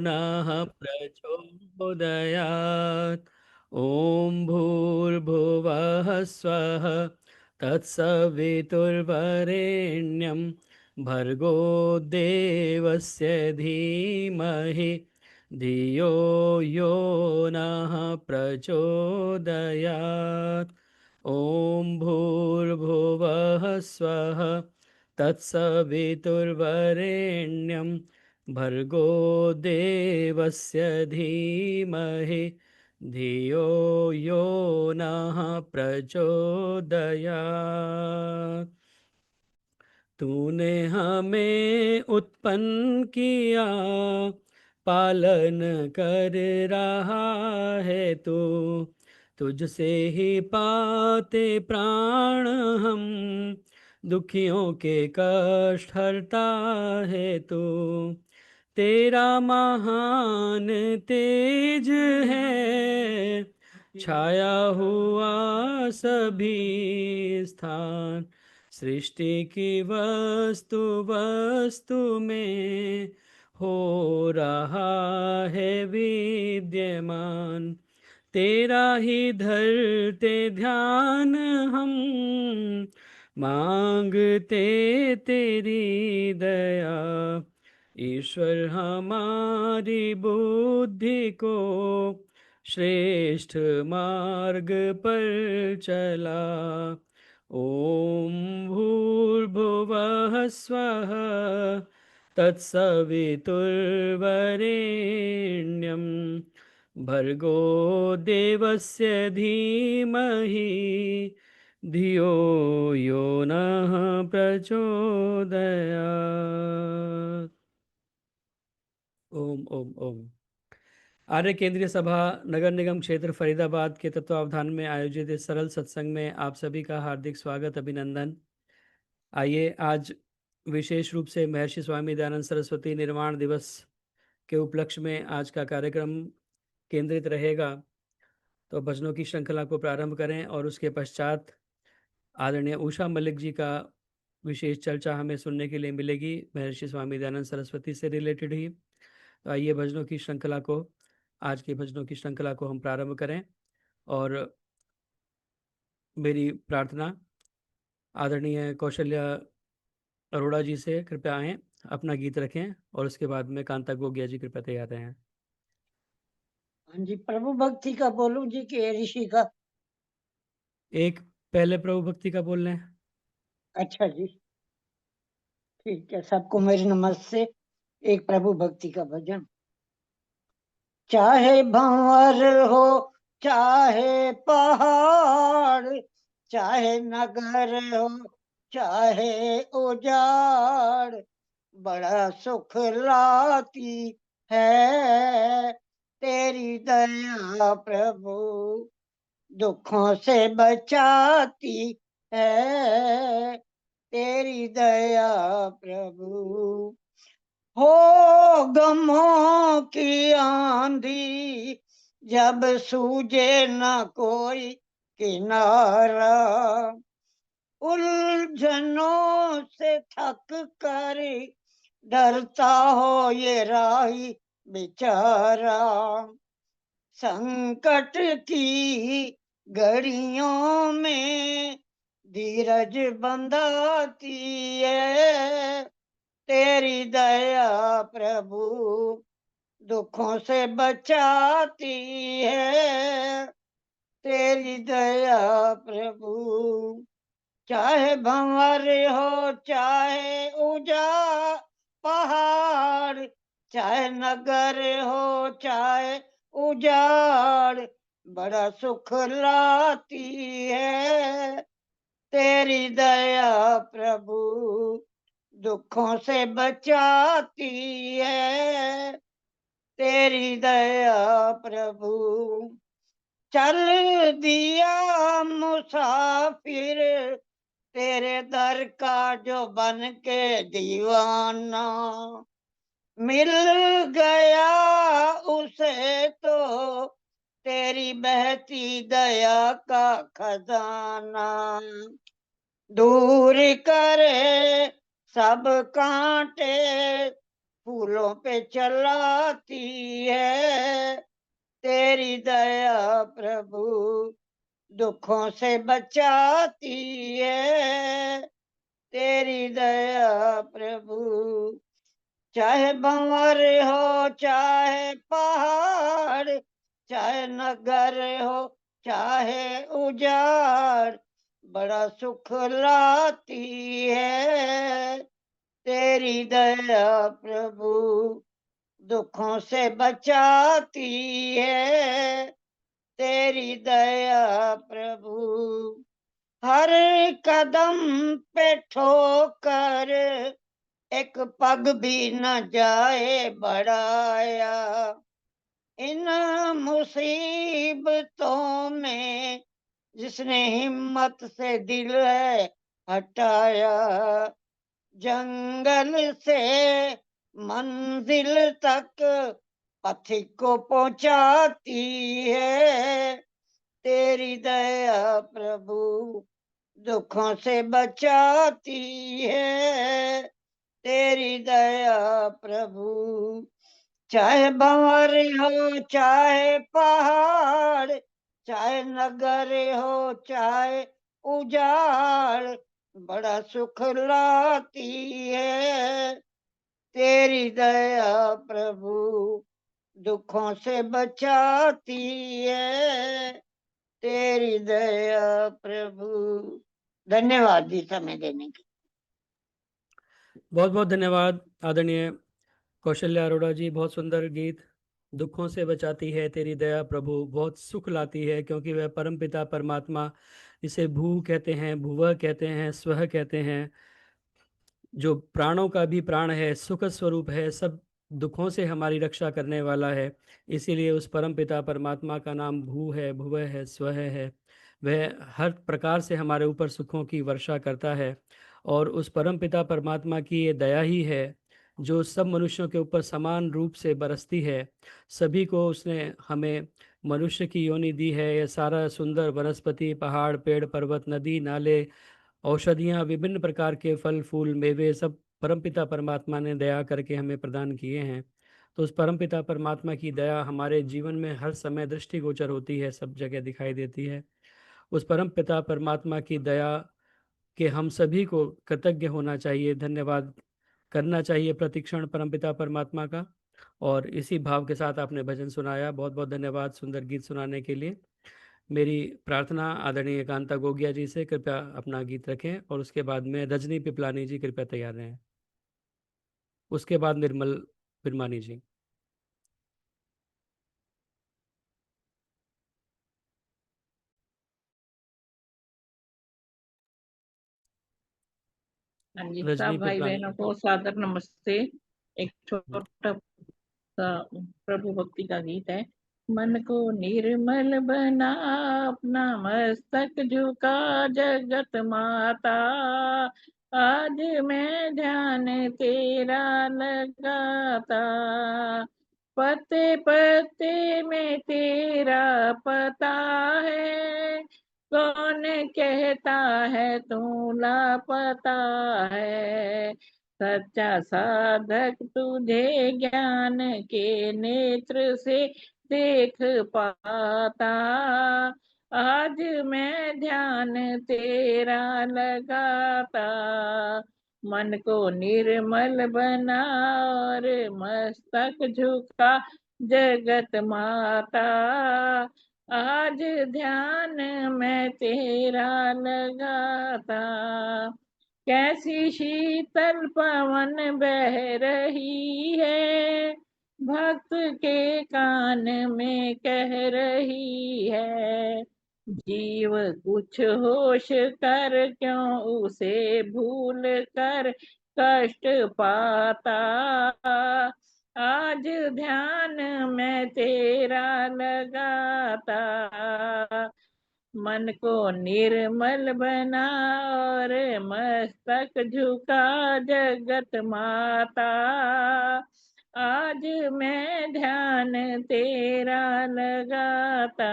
नः प्रचोदयात्। ॐ भूर्भुवः स्वः तत्सवितुर्वरेण्यं भर्गो देवस्य धीमहि धियो यो नः प्रचोदयात्। ॐ भूर्भुवः स्वः तत्सवितुर्वरेण्यं भर्गो देवस्य धीमहि धियो यो नः प्रचोदयात्। तूने हमें उत्पन्न किया, पालन कर रहा है तू। तुझसे ही पाते प्राण हम, दुखियों के कष्ट हरता है तू। तेरा महान तेज है, छाया हुआ सभी स्थान। सृष्टि की वस्तु वस्तु में हो रहा है विद्यमान। तेरा ही धरते ध्यान हम, मांगते तेरी दया। ईश्वर हमारी बुद्धि को श्रेष्ठ मार्ग पर चला। ओम भूर्भुवः स्वः तत्सवितुर्वरेण्यं भर्गो देवस्य धीमहि धियो यो नः प्रचोदयात्। ओम ओम ओम। आर्य केंद्रीय सभा नगर निगम क्षेत्र फरीदाबाद के तत्वावधान में आयोजित इस सरल सत्संग में आप सभी का हार्दिक स्वागत, अभिनंदन। आइए आज विशेष रूप से महर्षि स्वामी दयानंद सरस्वती निर्वाण दिवस के उपलक्ष्य में आज का कार्यक्रम केंद्रित रहेगा। तो भजनों की श्रृंखला को प्रारंभ करें और उसके पश्चात आदरणीय उषा मलिक जी का विशेष चर्चा हमें सुनने के लिए मिलेगी महर्षि स्वामी दयानंद सरस्वती से रिलेटेड ही। तो आइए भजनों की श्रृंखला को, आज की भजनों की श्रृंखला को हम प्रारंभ करें। और मेरी प्रार्थना आदरणीय कौशल्या अरोड़ा जी से कृपया आएँ, अपना गीत रखें और उसके बाद में कांता गोगिया जी कृपया तैयार रहें। हाँ जी, प्रभु भक्ति का बोलूं जी कि ऋषि का? एक पहले प्रभु भक्ति का बोल लें। अच्छा जी, ठीक है। सबको मेरे नमस्ते। एक प्रभु भक्ति का भजन। चाहे भंवर हो चाहे पहाड़, चाहे नगर हो चाहे उजाड़, बड़ा सुख लाती है तेरी दया प्रभु, दुखों से बचाती है तेरी दया प्रभु। हो गमों की आंधी जब सूझे न कोई किनारा, उलझनों से थक कर डरता हो ये राही बेचारा। संकट की घड़ियों में धीरज बंधाती है तेरी दया प्रभु, दुखों से बचाती है तेरी दया प्रभु। चाहे भंवर हो चाहे उजा पहाड़, चाहे नगर हो चाहे उजाड़, बड़ा सुख लाती है तेरी दया प्रभु, दुखों से बचाती है तेरी दया प्रभु। चल दिया मुसाफिर तेरे दर का जो बन के दीवाना, मिल गया उसे तो तेरी बहती दया का खजाना। दूर करे सब कांटे फूलों पे चलाती है। तेरी दया प्रभु दुखों से बचाती है। तेरी दया प्रभु, चाहे भंवर हो चाहे पहाड़, चाहे नगर हो चाहे उजाड़, बड़ा सुख लाती है। तेरी दया प्रभु दुखों से बचाती है। तेरी दया प्रभु, हर कदम पे ठोकर एक पग भी न जाए बढ़ाया। इन मुसीबतों में जिसने हिम्मत से दिल है हटाया, जंगल से मंजिल तक पथिक को पहुंचाती है। तेरी दया प्रभु दुखों से बचाती है। तेरी दया प्रभु, चाहे भंवर हो चाहे पहाड़, चाहे नगर हो चाहे उजाड़, बड़ा सुख लाती है। तेरी दया प्रभु दुखों से बचाती है। तेरी दया प्रभु। धन्यवाद जी समय देने के। बहुत बहुत धन्यवाद आदरणीय कौशल्या अरोड़ा जी। बहुत सुंदर गीत। दुखों से बचाती है तेरी दया प्रभु, बहुत सुख लाती है, क्योंकि वह परमपिता परमात्मा, जिसे भू कहते हैं, भुवः कहते हैं, स्वः कहते हैं, जो प्राणों का भी प्राण है, सुख स्वरूप है, सब दुखों से हमारी रक्षा करने वाला है। इसीलिए उस परम पिता परमात्मा का नाम भू है, भुवः है, स्वः है। वह हर प्रकार से हमारे ऊपर सुखों की वर्षा करता है। और उस परम पिता परमात्मा की ये दया ही है जो सब मनुष्यों के ऊपर समान रूप से बरसती है। सभी को उसने हमें मनुष्य की योनि दी है। यह सारा सुंदर वनस्पति, पहाड़, पेड़, पर्वत, नदी, नाले, औषधियाँ, विभिन्न प्रकार के फल फूल मेवे, सब परमपिता परमात्मा ने दया करके हमें प्रदान किए हैं। तो उस परमपिता परमात्मा की दया हमारे जीवन में हर समय दृष्टिगोचर होती है, सब जगह दिखाई देती है। उस परमपिता परमात्मा की दया के हम सभी को कृतज्ञ होना चाहिए, धन्यवाद करना चाहिए प्रतिक्षण परमपिता परमात्मा का। और इसी भाव के साथ आपने भजन सुनाया, बहुत बहुत धन्यवाद सुंदर गीत सुनाने के लिए। मेरी प्रार्थना आदरणीय कांता गोगिया जी से, कृपया अपना गीत रखें, और उसके बाद में रजनी पिपलानी जी कृपया तैयार रहें, उसके बाद निर्मल बिरमानी जी। हाँ जी, रजनी सब भाई पिपलानी। बहनों को सादर नमस्ते। एक छोटा सा प्रभु भक्ति का गीत है। मन को निर्मल बना, अपना मस्तक झुका, जगत माता आज मैं ध्यान तेरा लगाता। पत्ते पत्ते में तेरा पता है, कौन कहता है तू लापता है। सच्चा साधक तुझे ज्ञान के नेत्र से देख पाता। आज मैं ध्यान तेरा लगाता। मन को निर्मल बना और मस्तक झुका, जगत माता आज ध्यान मैं तेरा लगाता। कैसी शीतल पवन बह रही है, भक्त के कान में कह रही है। जीव कुछ होश कर क्यों उसे भूल कर कष्ट पाता। आज ध्यान मैं तेरा लगाता। मन को निर्मल बना और मस्तक झुका, जगत माता आज मैं ध्यान तेरा लगाता।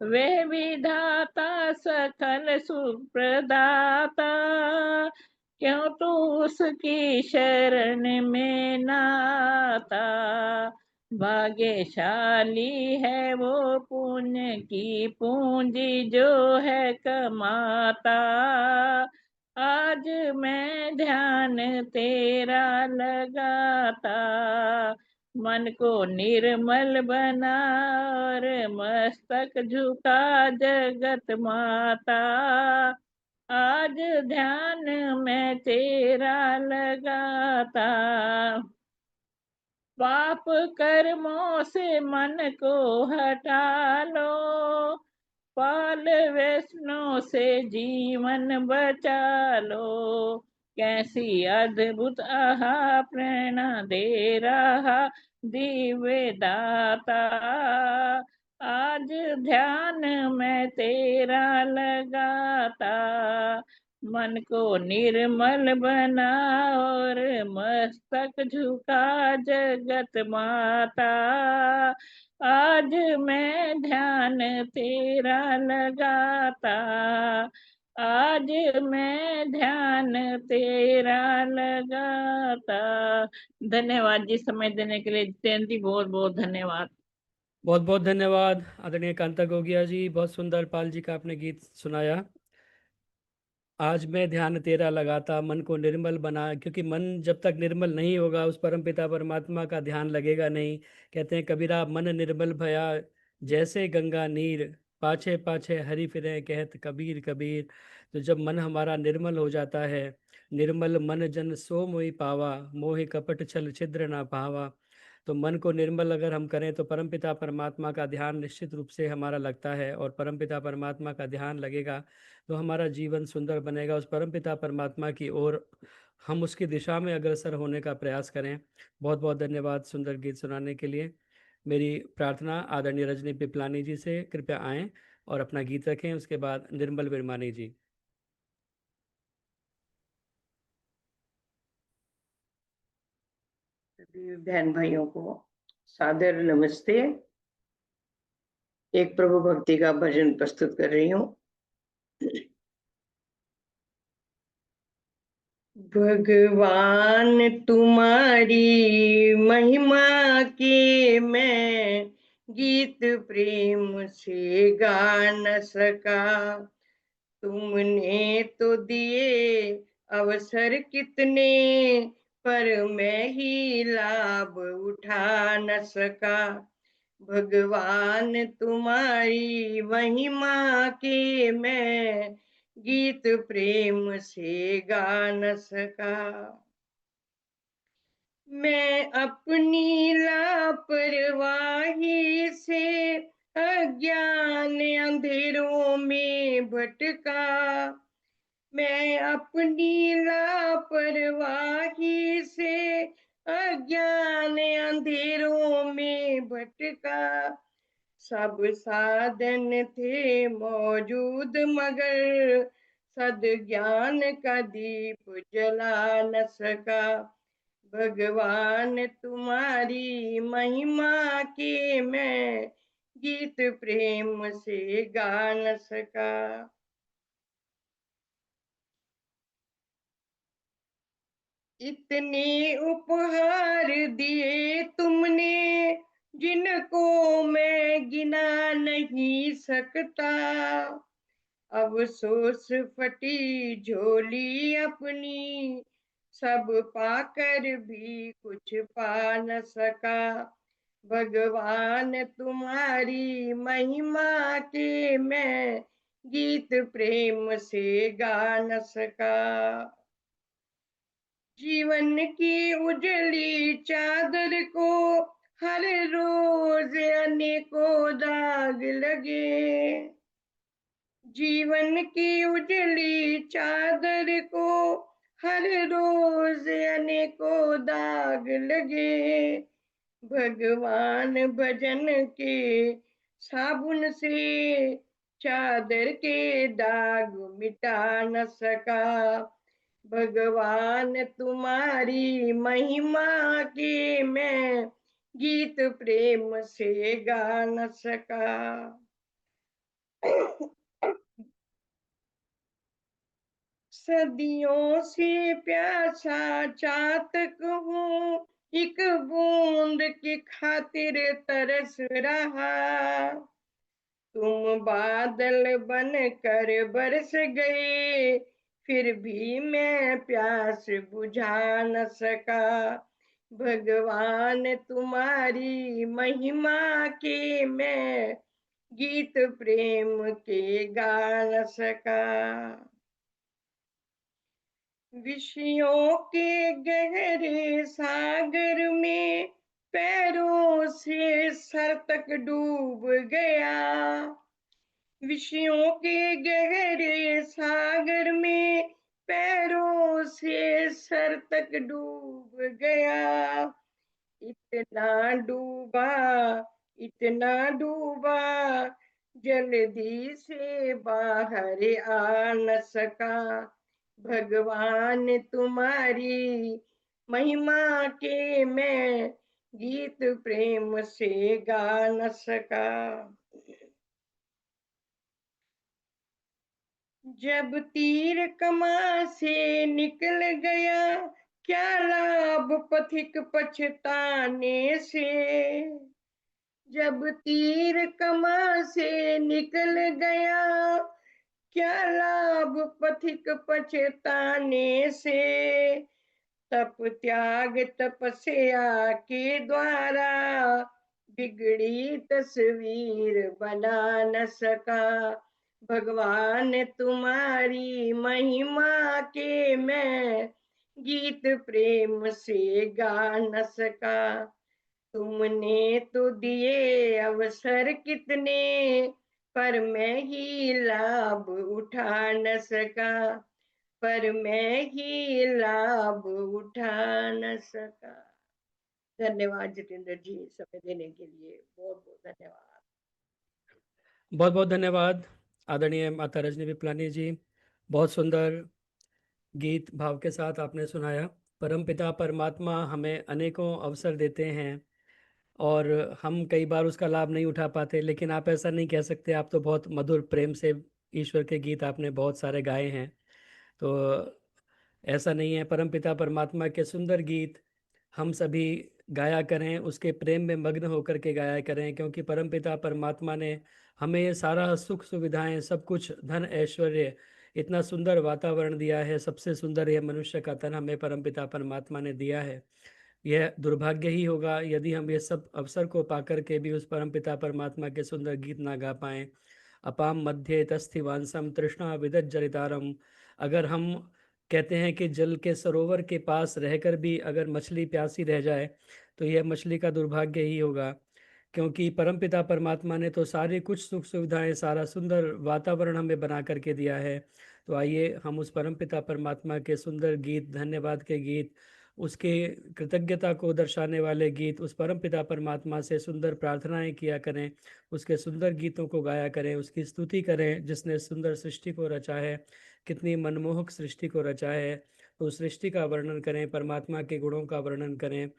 वे विधाता सकल सुख प्रदाता, क्यों तू उसकी शरण में ना आता। भाग्यशाली है वो पुण्य की पूंजी जो है कमाता। आज मैं ध्यान तेरा लगाता, मन को निर्मल बना और मस्तक झुका जगत माता। आज ध्यान मैं तेरा लगाता, पाप कर्मों से मन को हटा लो, पाल वैष्णव से जीवन बचा लो। कैसी अद्भुत आहा प्रेरणा दे रहा दिव्य दाता। आज ध्यान मैं तेरा लगाता, मन को निर्मल बना और मस्तक झुका जगत माता। आज मैं ध्यान तेरा लगाता, आज मैं ध्यान तेरा लगाता। धन्यवाद जी, समय देने के लिए जितेंद्र जी, बहुत बहुत धन्यवाद। बहुत बहुत धन्यवाद आदरणीय कांता गोगिया जी, बहुत सुंदर पाल जी का आपने गीत सुनाया। आज मैं ध्यान तेरा लगाता, मन को निर्मल बना, क्योंकि मन जब तक निर्मल नहीं होगा उस परमपिता परमात्मा का ध्यान लगेगा नहीं। कहते हैं कबीरा मन निर्मल भया जैसे गंगा नीर, पाछे पाछे हरि फिरे कहत कबीर कबीर। तो जब मन हमारा निर्मल हो जाता है, निर्मल मन जन सो मोहि पावा, मोहि कपट छल छिद्र ना पावा। तो मन को निर्मल अगर हम करें तो परमपिता परमात्मा का ध्यान निश्चित रूप से हमारा लगता है, और परमपिता परमात्मा का ध्यान लगेगा तो हमारा जीवन सुंदर बनेगा। उस परमपिता परमात्मा की ओर हम उसकी दिशा में अग्रसर होने का प्रयास करें। बहुत बहुत धन्यवाद सुंदर गीत सुनाने के लिए। मेरी प्रार्थना आदरणीय रजनी पिपलानी जी से, कृपया आएं और अपना गीत रखें। उसके बाद निर्मल विरमानी जी। सभी बहन भाइयों को सादर नमस्ते। एक प्रभु भक्ति का भजन प्रस्तुत कर रही हूँ। भगवान तुम्हारी महिमा के मैं गीत प्रेम से गा न सका। तुमने तो दिए अवसर कितने, पर मैं ही लाभ उठा न सका। भगवान तुम्हारी महिमा के मैं गीत प्रेम से गा न सका। मैं अपनी लापरवाही से अज्ञान अंधेरों में भटका। मैं अपनी लापरवाही से अज्ञान अंधेरों में भटका। सब साधन थे मौजूद मगर सद्ज्ञान का दीप जला न सका। भगवान तुम्हारी महिमा के मैं गीत प्रेम से गा न सका। इतने उपहार दिए तुमने जिनको मैं गिना नहीं सकता। अफसोस फटी झोली अपनी सब पाकर भी कुछ पा न सका। भगवान तुम्हारी महिमा के मैं गीत प्रेम से गा न सका। जीवन की उजली चादर को हर रोज अनेकों दाग लगे। जीवन की उजली चादर को हर रोज अनेकों दाग लगे। भगवान भजन के साबुन से चादर के दाग मिटा न सका। भगवान तुम्हारी महिमा के मैं गीत प्रेम से गा न सका। सदियों से प्यासा चातक हूँ, एक बूंद की खातिर तरस रहा। तुम बादल बन कर बरस गए, फिर भी मैं प्यास बुझा न सका। भगवान तुम्हारी महिमा के मैं गीत प्रेम के गा न सका। विषयों के गहरे सागर में पैरों से सर तक डूब गया। विषयों के गहरे सागर में पैरों से सर तक डूब गया। इतना डूबा जल्दी से बाहर आ न सका। भगवान तुम्हारी महिमा के मैं गीत प्रेम से गा न सका। जब तीर कमान से निकल गया, क्या लाभ पथिक पछताने से। जब तीर कमान से निकल गया, क्या लाभ पथिक पछताने से। तप त्याग तपस्या के द्वारा बिगड़ी तस्वीर बना न सका। भगवान तुम्हारी महिमा के मैं गीत प्रेम से गा न सका। तुमने तो दिए अवसर कितने, पर मैं ही लाभ उठा न सका। पर मैं ही लाभ उठा न सका। धन्यवाद जितेंद्र जी, समय देने के लिए बहुत बहुत धन्यवाद। बहुत बहुत धन्यवाद आदरणीय माता रजनी विप्लानी जी। बहुत सुंदर गीत भाव के साथ आपने सुनाया। परमपिता परमात्मा हमें अनेकों अवसर देते हैं और हम कई बार उसका लाभ नहीं उठा पाते, लेकिन आप ऐसा नहीं कह सकते। आप तो बहुत मधुर प्रेम से ईश्वर के गीत आपने बहुत सारे गाए हैं, तो ऐसा नहीं है। परमपिता परमात्मा के सुंदर गीत हम सभी गाया करें, उसके प्रेम में मग्न होकर के गाया करें, क्योंकि परमपिता परमात्मा ने हमें ये सारा सुख सुविधाएं, सब कुछ, धन ऐश्वर्य, इतना सुंदर वातावरण दिया है। सबसे सुंदर यह मनुष्य का तन हमें परमपिता परमात्मा ने दिया है। यह दुर्भाग्य ही होगा यदि हम ये सब अवसर को पाकर के भी उस परमपिता परमात्मा के सुंदर गीत ना गा पाएं। अपाम मध्य तस्थिवांसम तृष्णा विदत जरितारम। अगर हम कहते हैं कि जल के सरोवर के पास रहकर भी अगर मछली प्यासी रह जाए तो यह मछली का दुर्भाग्य ही होगा, क्योंकि परमपिता परमात्मा ने तो सारी कुछ सुख सुविधाएं, सारा सुंदर वातावरण हमें बना करके दिया है। तो आइए हम उस परमपिता परमात्मा के सुंदर गीत, धन्यवाद के गीत, उसके कृतज्ञता को दर्शाने वाले गीत, उस परमपिता परमात्मा से सुंदर प्रार्थनाएं किया करें, उसके सुंदर गीतों को गाया करें, उसकी स्तुति करें जिसने सुंदर सृष्टि को रचा है, कितनी मनमोहक सृष्टि को रचा है। तो उस सृष्टि का वर्णन करें, परमात्मा के गुणों का वर्णन करें,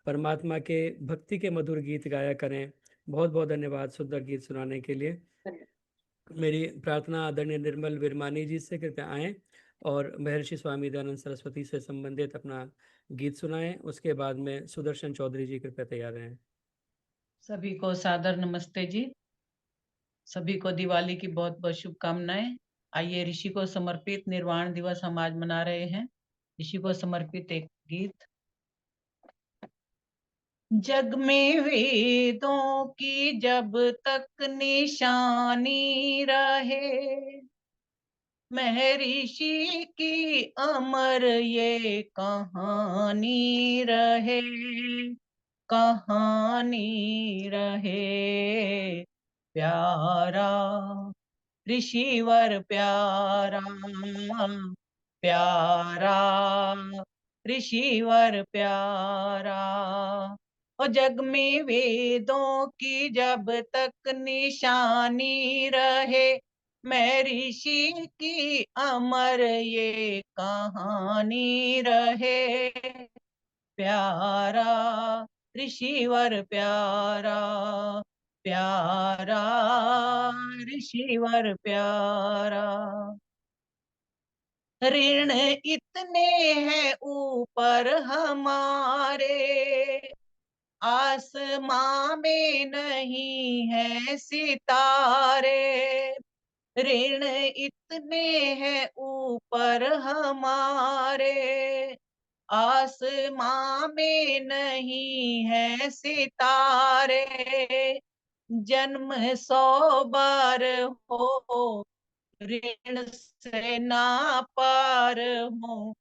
परमात्मा के भक्ति के मधुर गीत गाया करें। बहुत बहुत धन्यवाद सुंदर गीत सुनाने के लिए। मेरी प्रार्थना आदरणीय निर्मल विरमानी जी से, कृपया आएँ और महर्षि स्वामी दयानंद सरस्वती से संबंधित अपना गीत सुनाएं। उसके बाद में सुदर्शन चौधरी जी कृपया तैयार रहें। सभी को सादर नमस्ते जी। सभी को दिवाली की बहुत बहुत शुभकामनाएं। आइए ऋषि को समर्पित निर्वाण दिवस हम आज मना रहे हैं। ऋषि को समर्पित एक गीत। जग में वेदों की जब तक निशानी रहे, महर्षि की अमर ये कहानी रहे, कहानी रहे। प्यारा ऋषिवर प्यारा, प्यारा ऋषिवर प्यारा। और जग में वेदों की जब तक निशानी रहे, मैं ऋषि की अमर ये कहानी रहे। प्यारा ऋषिवर प्यारा, प्यारा ऋषिवर प्यारा। ऋण इतने हैं ऊपर हमारे, आसमां में नहीं है सितारे। ऋण इतने हैं ऊपर हमारे, आसमां में नहीं है सितारे। जन्म 100 बार हो, ऋण से ना पार हो।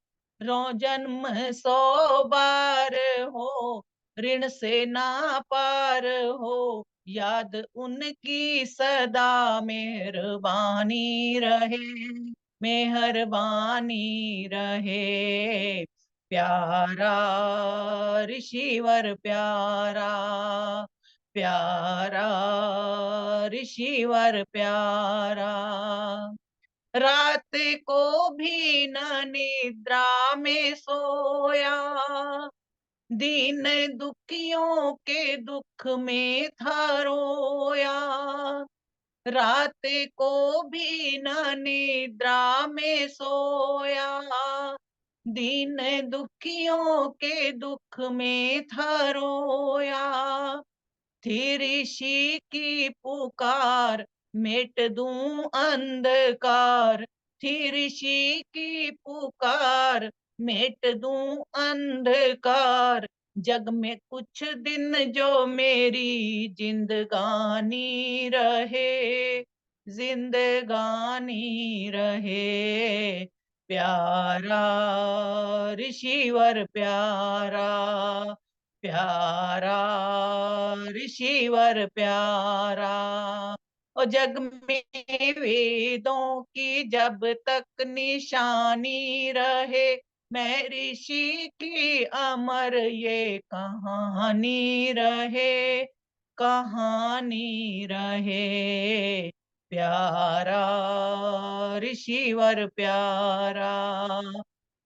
जन्म 100 बार हो, ऋण से ना पार हो। याद उनकी सदा मेहरबानी रहे, मेहरबानी रहे। प्यारा ऋषिवर प्यारा, प्यारा ऋषिवर प्यारा। रात को भी न निद्रा में सोया, दीन दुखियों के दुख में था रोया। रात को भी न निद्रा में सोया, दीन दुखियों के दुख में था रोया। थी ऋषि की पुकार, मिट दूं अंधकार। थी ऋषि की पुकार, मिट दूं अंधकार। जग में कुछ दिन जो मेरी जिंदगानी रहे, जिंदगानी रहे। प्यारा ऋषिवर प्यारा, प्यारा ऋषिवर प्यारा। और जग में वेदों की जब तक निशानी रहे, मैं ऋषि की अमर ये कहानी रहे, कहानी रहे। प्यारा ऋषिवर प्यारा,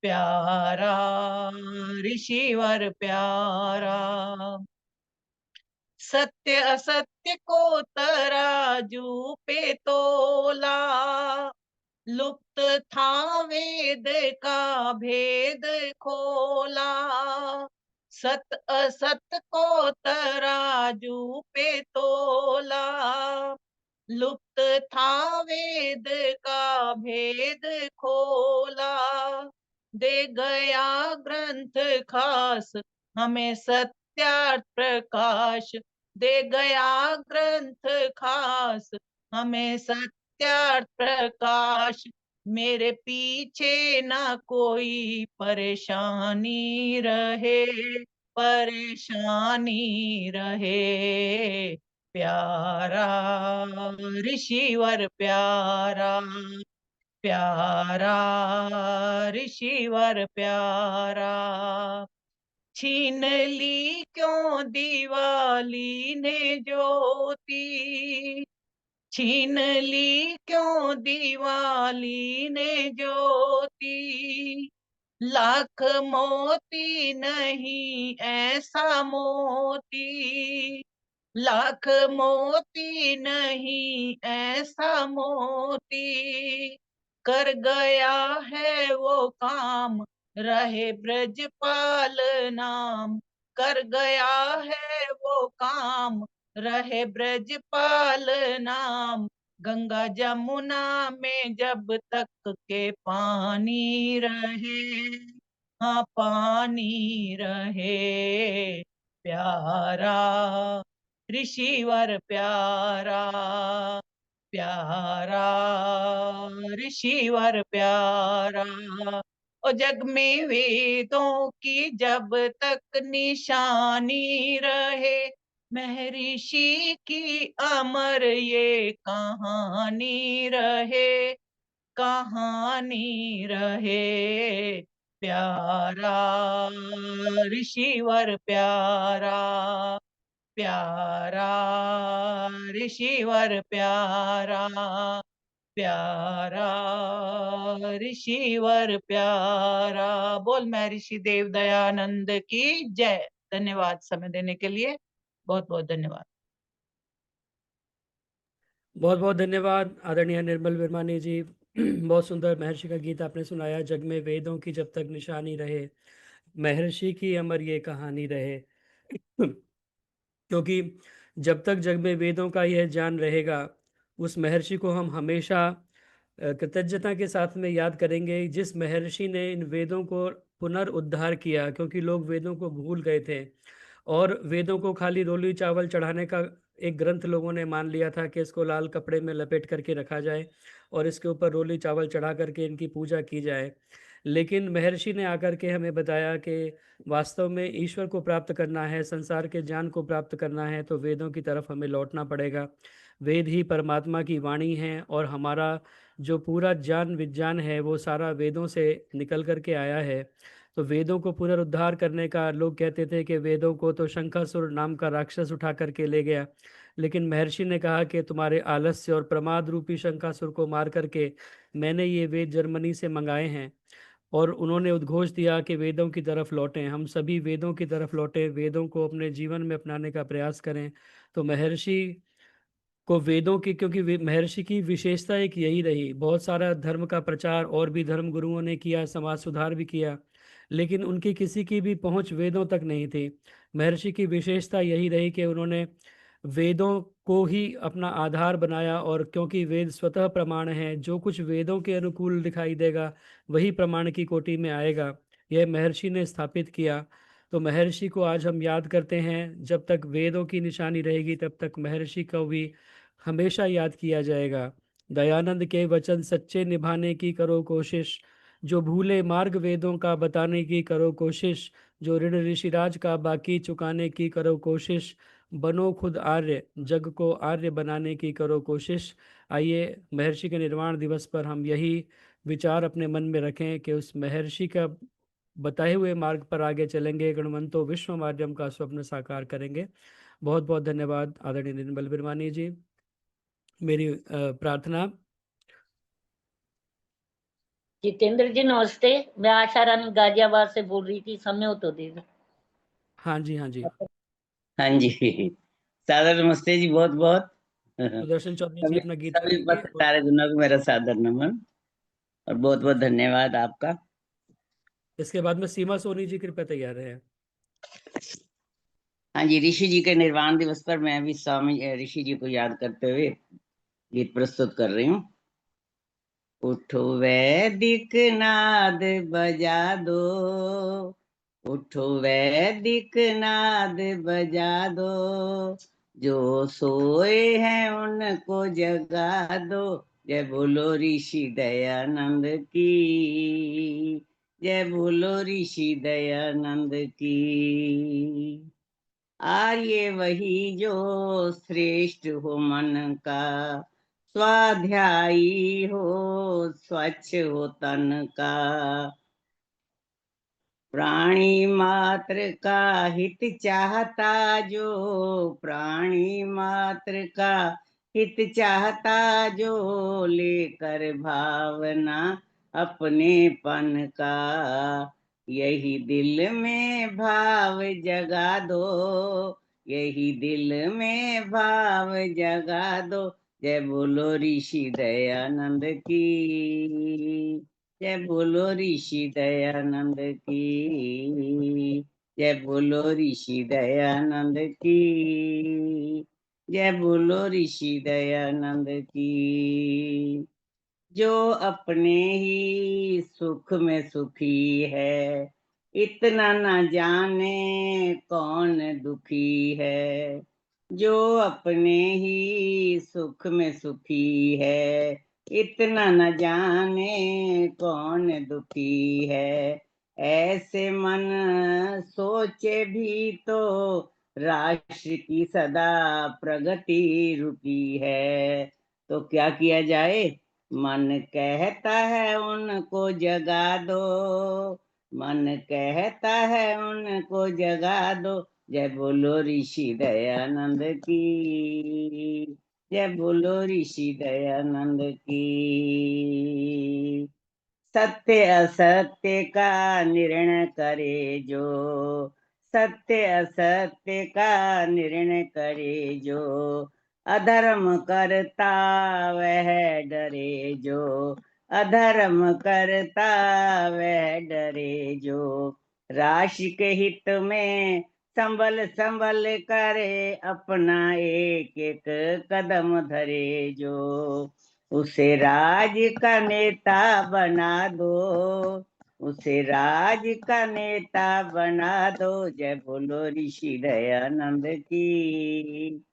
प्यारा ऋषिवर प्यारा। सत्य असत्य को तराजू पे तोला, लुप्त था वेद का भेद खोला। सत असत को तराजू पे तोला, लुप्त था वेद का भेद खोला। दे गया ग्रंथ खास हमें सत्यार्थ प्रकाश, दे गया ग्रंथ खास हमें सत्यार्थ प्रकाश। मेरे पीछे ना कोई परेशानी रहे, परेशानी रहे। प्यारा ऋषिवर प्यारा, प्यारा ऋषिवर प्यारा। छीन ली क्यों दिवाली ने ज्योति, छीन ली क्यों दिवाली ने ज्योति। लाख मोती नहीं ऐसा मोती, लाख मोती नहीं ऐसा मोती। कर गया है वो काम रहे ब्रजपाल नाम, कर गया है वो काम रहे ब्रजपाल नाम। गंगा जमुना में जब तक के पानी रहे, हाँ पानी रहे। प्यारा ऋषिवर प्यारा, प्यारा ऋषिवर प्यारा। और जग में वेदों की जब तक निशानी रहे, महर्षि की अमर ये कहानी रहे, कहानी रहे। प्यारा ऋषिवर प्यारा, प्यारा ऋषिवर प्यारा, प्यारा ऋषिवर प्यारा। बोल महर्षि देव दयानंद की जय। धन्यवाद समय देने के लिए, बहुत बहुत धन्यवाद। बहुत बहुत धन्यवाद आदरणीय निर्मल विरमानी जी, बहुत सुंदर महर्षि का गीत आपने सुनाया। जग में वेदों की जब तक निशानी रहे, महर्षि की अमर ये कहानी रहे। क्योंकि जब तक जग में वेदों का यह ज्ञान रहेगा, उस महर्षि को हम हमेशा कृतज्ञता के साथ में याद करेंगे, जिस महर्षि ने इन वेदों को पुनर्उद्धार किया। क्योंकि लोग वेदों को भूल गए थे और वेदों को खाली रोली चावल चढ़ाने का एक ग्रंथ लोगों ने मान लिया था कि इसको लाल कपड़े में लपेट करके रखा जाए और इसके ऊपर रोली चावल चढ़ा करके इनकी पूजा की जाए। लेकिन महर्षि ने आकर के हमें बताया कि वास्तव में ईश्वर को प्राप्त करना है, संसार के ज्ञान को प्राप्त करना है, तो वेदों की तरफ हमें लौटना पड़ेगा। वेद ही परमात्मा की वाणी है और हमारा जो पूरा ज्ञान विज्ञान है वो सारा वेदों से निकल कर के आया है। तो वेदों को पुनरुद्धार करने का, लोग कहते थे कि वेदों को तो शंखासुर नाम का राक्षस उठा करके ले गया, लेकिन महर्षि ने कहा कि तुम्हारे आलस्य और प्रमाद रूपी शंखासुर को मार करके मैंने ये वेद जर्मनी से मंगाए हैं। और उन्होंने उद्घोष दिया कि वेदों की तरफ लौटें, हम सभी वेदों की तरफ लौटें, वेदों को अपने जीवन में अपनाने का प्रयास करें। तो महर्षि को वेदों की, क्योंकि महर्षि की विशेषता एक यही रही, बहुत सारा धर्म का प्रचार और भी धर्म गुरुओं ने किया, समाज सुधार भी किया, लेकिन उनकी किसी की भी पहुंच वेदों तक नहीं थी। महर्षि की विशेषता यही रही कि उन्होंने वेदों को ही अपना आधार बनाया। और क्योंकि वेद स्वतः प्रमाण है, जो कुछ वेदों के अनुकूल दिखाई देगा वही प्रमाण की कोटि में आएगा, यह महर्षि ने स्थापित किया। तो महर्षि को आज हम याद करते हैं। जब तक वेदों की निशानी रहेगी तब तक महर्षि को भी हमेशा याद किया जाएगा। दयानंद के वचन सच्चे निभाने की करो कोशिश, जो भूले मार्ग वेदों का बताने की करो कोशिश, जो ऋण ऋषिराज का बाकी चुकाने की करो कोशिश, बनो खुद आर्य, जग को आर्य बनाने की करो कोशिश। आइए महर्षि के निर्वाण दिवस पर हम यही विचार अपने मन में रखें कि उस महर्षि का बताए हुए मार्ग पर आगे चलेंगे, गणवंतो विश्व माध्यम का स्वप्न साकार करेंगे। बहुत बहुत धन्यवाद आदरणीय निर्मल बिरवानी जी। मेरी प्रार्थना। जितेंद्र जी नमस्ते, मैं आशा रानी गाजियाबाद से बोल रही थी, समय हो तो दे दो। हाँ जी, हाँ जी। हाँ जी, सादर नमस्ते जी, बहुत बहुत सुदर्शन चौधरी जी सभी अपना गीत सभी सुनाइए। सारे जनों को मेरा सादर नमन और बहुत बहुत धन्यवाद आपका। इसके बाद में सीमा सोनी जी कृपया तैयार है। हाँ जी, ऋषि जी के निर्वाण दिवस पर मैं भी स्वामी ऋषि जी को याद करते हुए गीत प्रस्तुत कर रही हूँ। उठो वैदिक नाद बजा दो, उठो वैदिक नाद बजा दो, जो सोए हैं उनको जगा दो। जय बोलो ऋषि दयानंद की, जय बोलो ऋषि दयानंद की। आर्य वही जो श्रेष्ठ हो मन का, स्वाध्यायी हो स्वच्छ हो तन का, प्राणी मात्र का हित चाहता जो, प्राणी मात्र का हित चाहता जो, लेकर भावना अपनेपन का, यही दिल में भाव जगा दो, यही दिल में भाव जगा दो। जय बोलो ऋषि दयानंद की, जय बोलो ऋषि दयानंद की, जय बोलो ऋषि दयानंद की, जय बोलो ऋषि दयानंद की। जो अपने ही सुख में सुखी है, इतना न जाने कौन दुखी है। जो अपने ही सुख में सुखी है, इतना न जाने कौन दुखी है। ऐसे मन सोचे भी तो राष्ट्र की सदा प्रगति रुकी है। तो क्या किया जाए? मन कहता है उनको जगा दो, मन कहता है उनको जगा दो। जय बोलो ऋषि दयानंद की, जय बोलो ऋषि दयानंद की। सत्य असत्य का निर्णय करे जो, सत्य असत्य का निर्णय करे जो, अधर्म करता वह डरे जो, अधर्म करता वह डरे जो, राशि के हित में संभल संभल करे, अपना एक एक कदम धरे जो, उसे राज का नेता बना दो, उसे राज का नेता बना दो। जय बोलो ऋषि दयानंद की,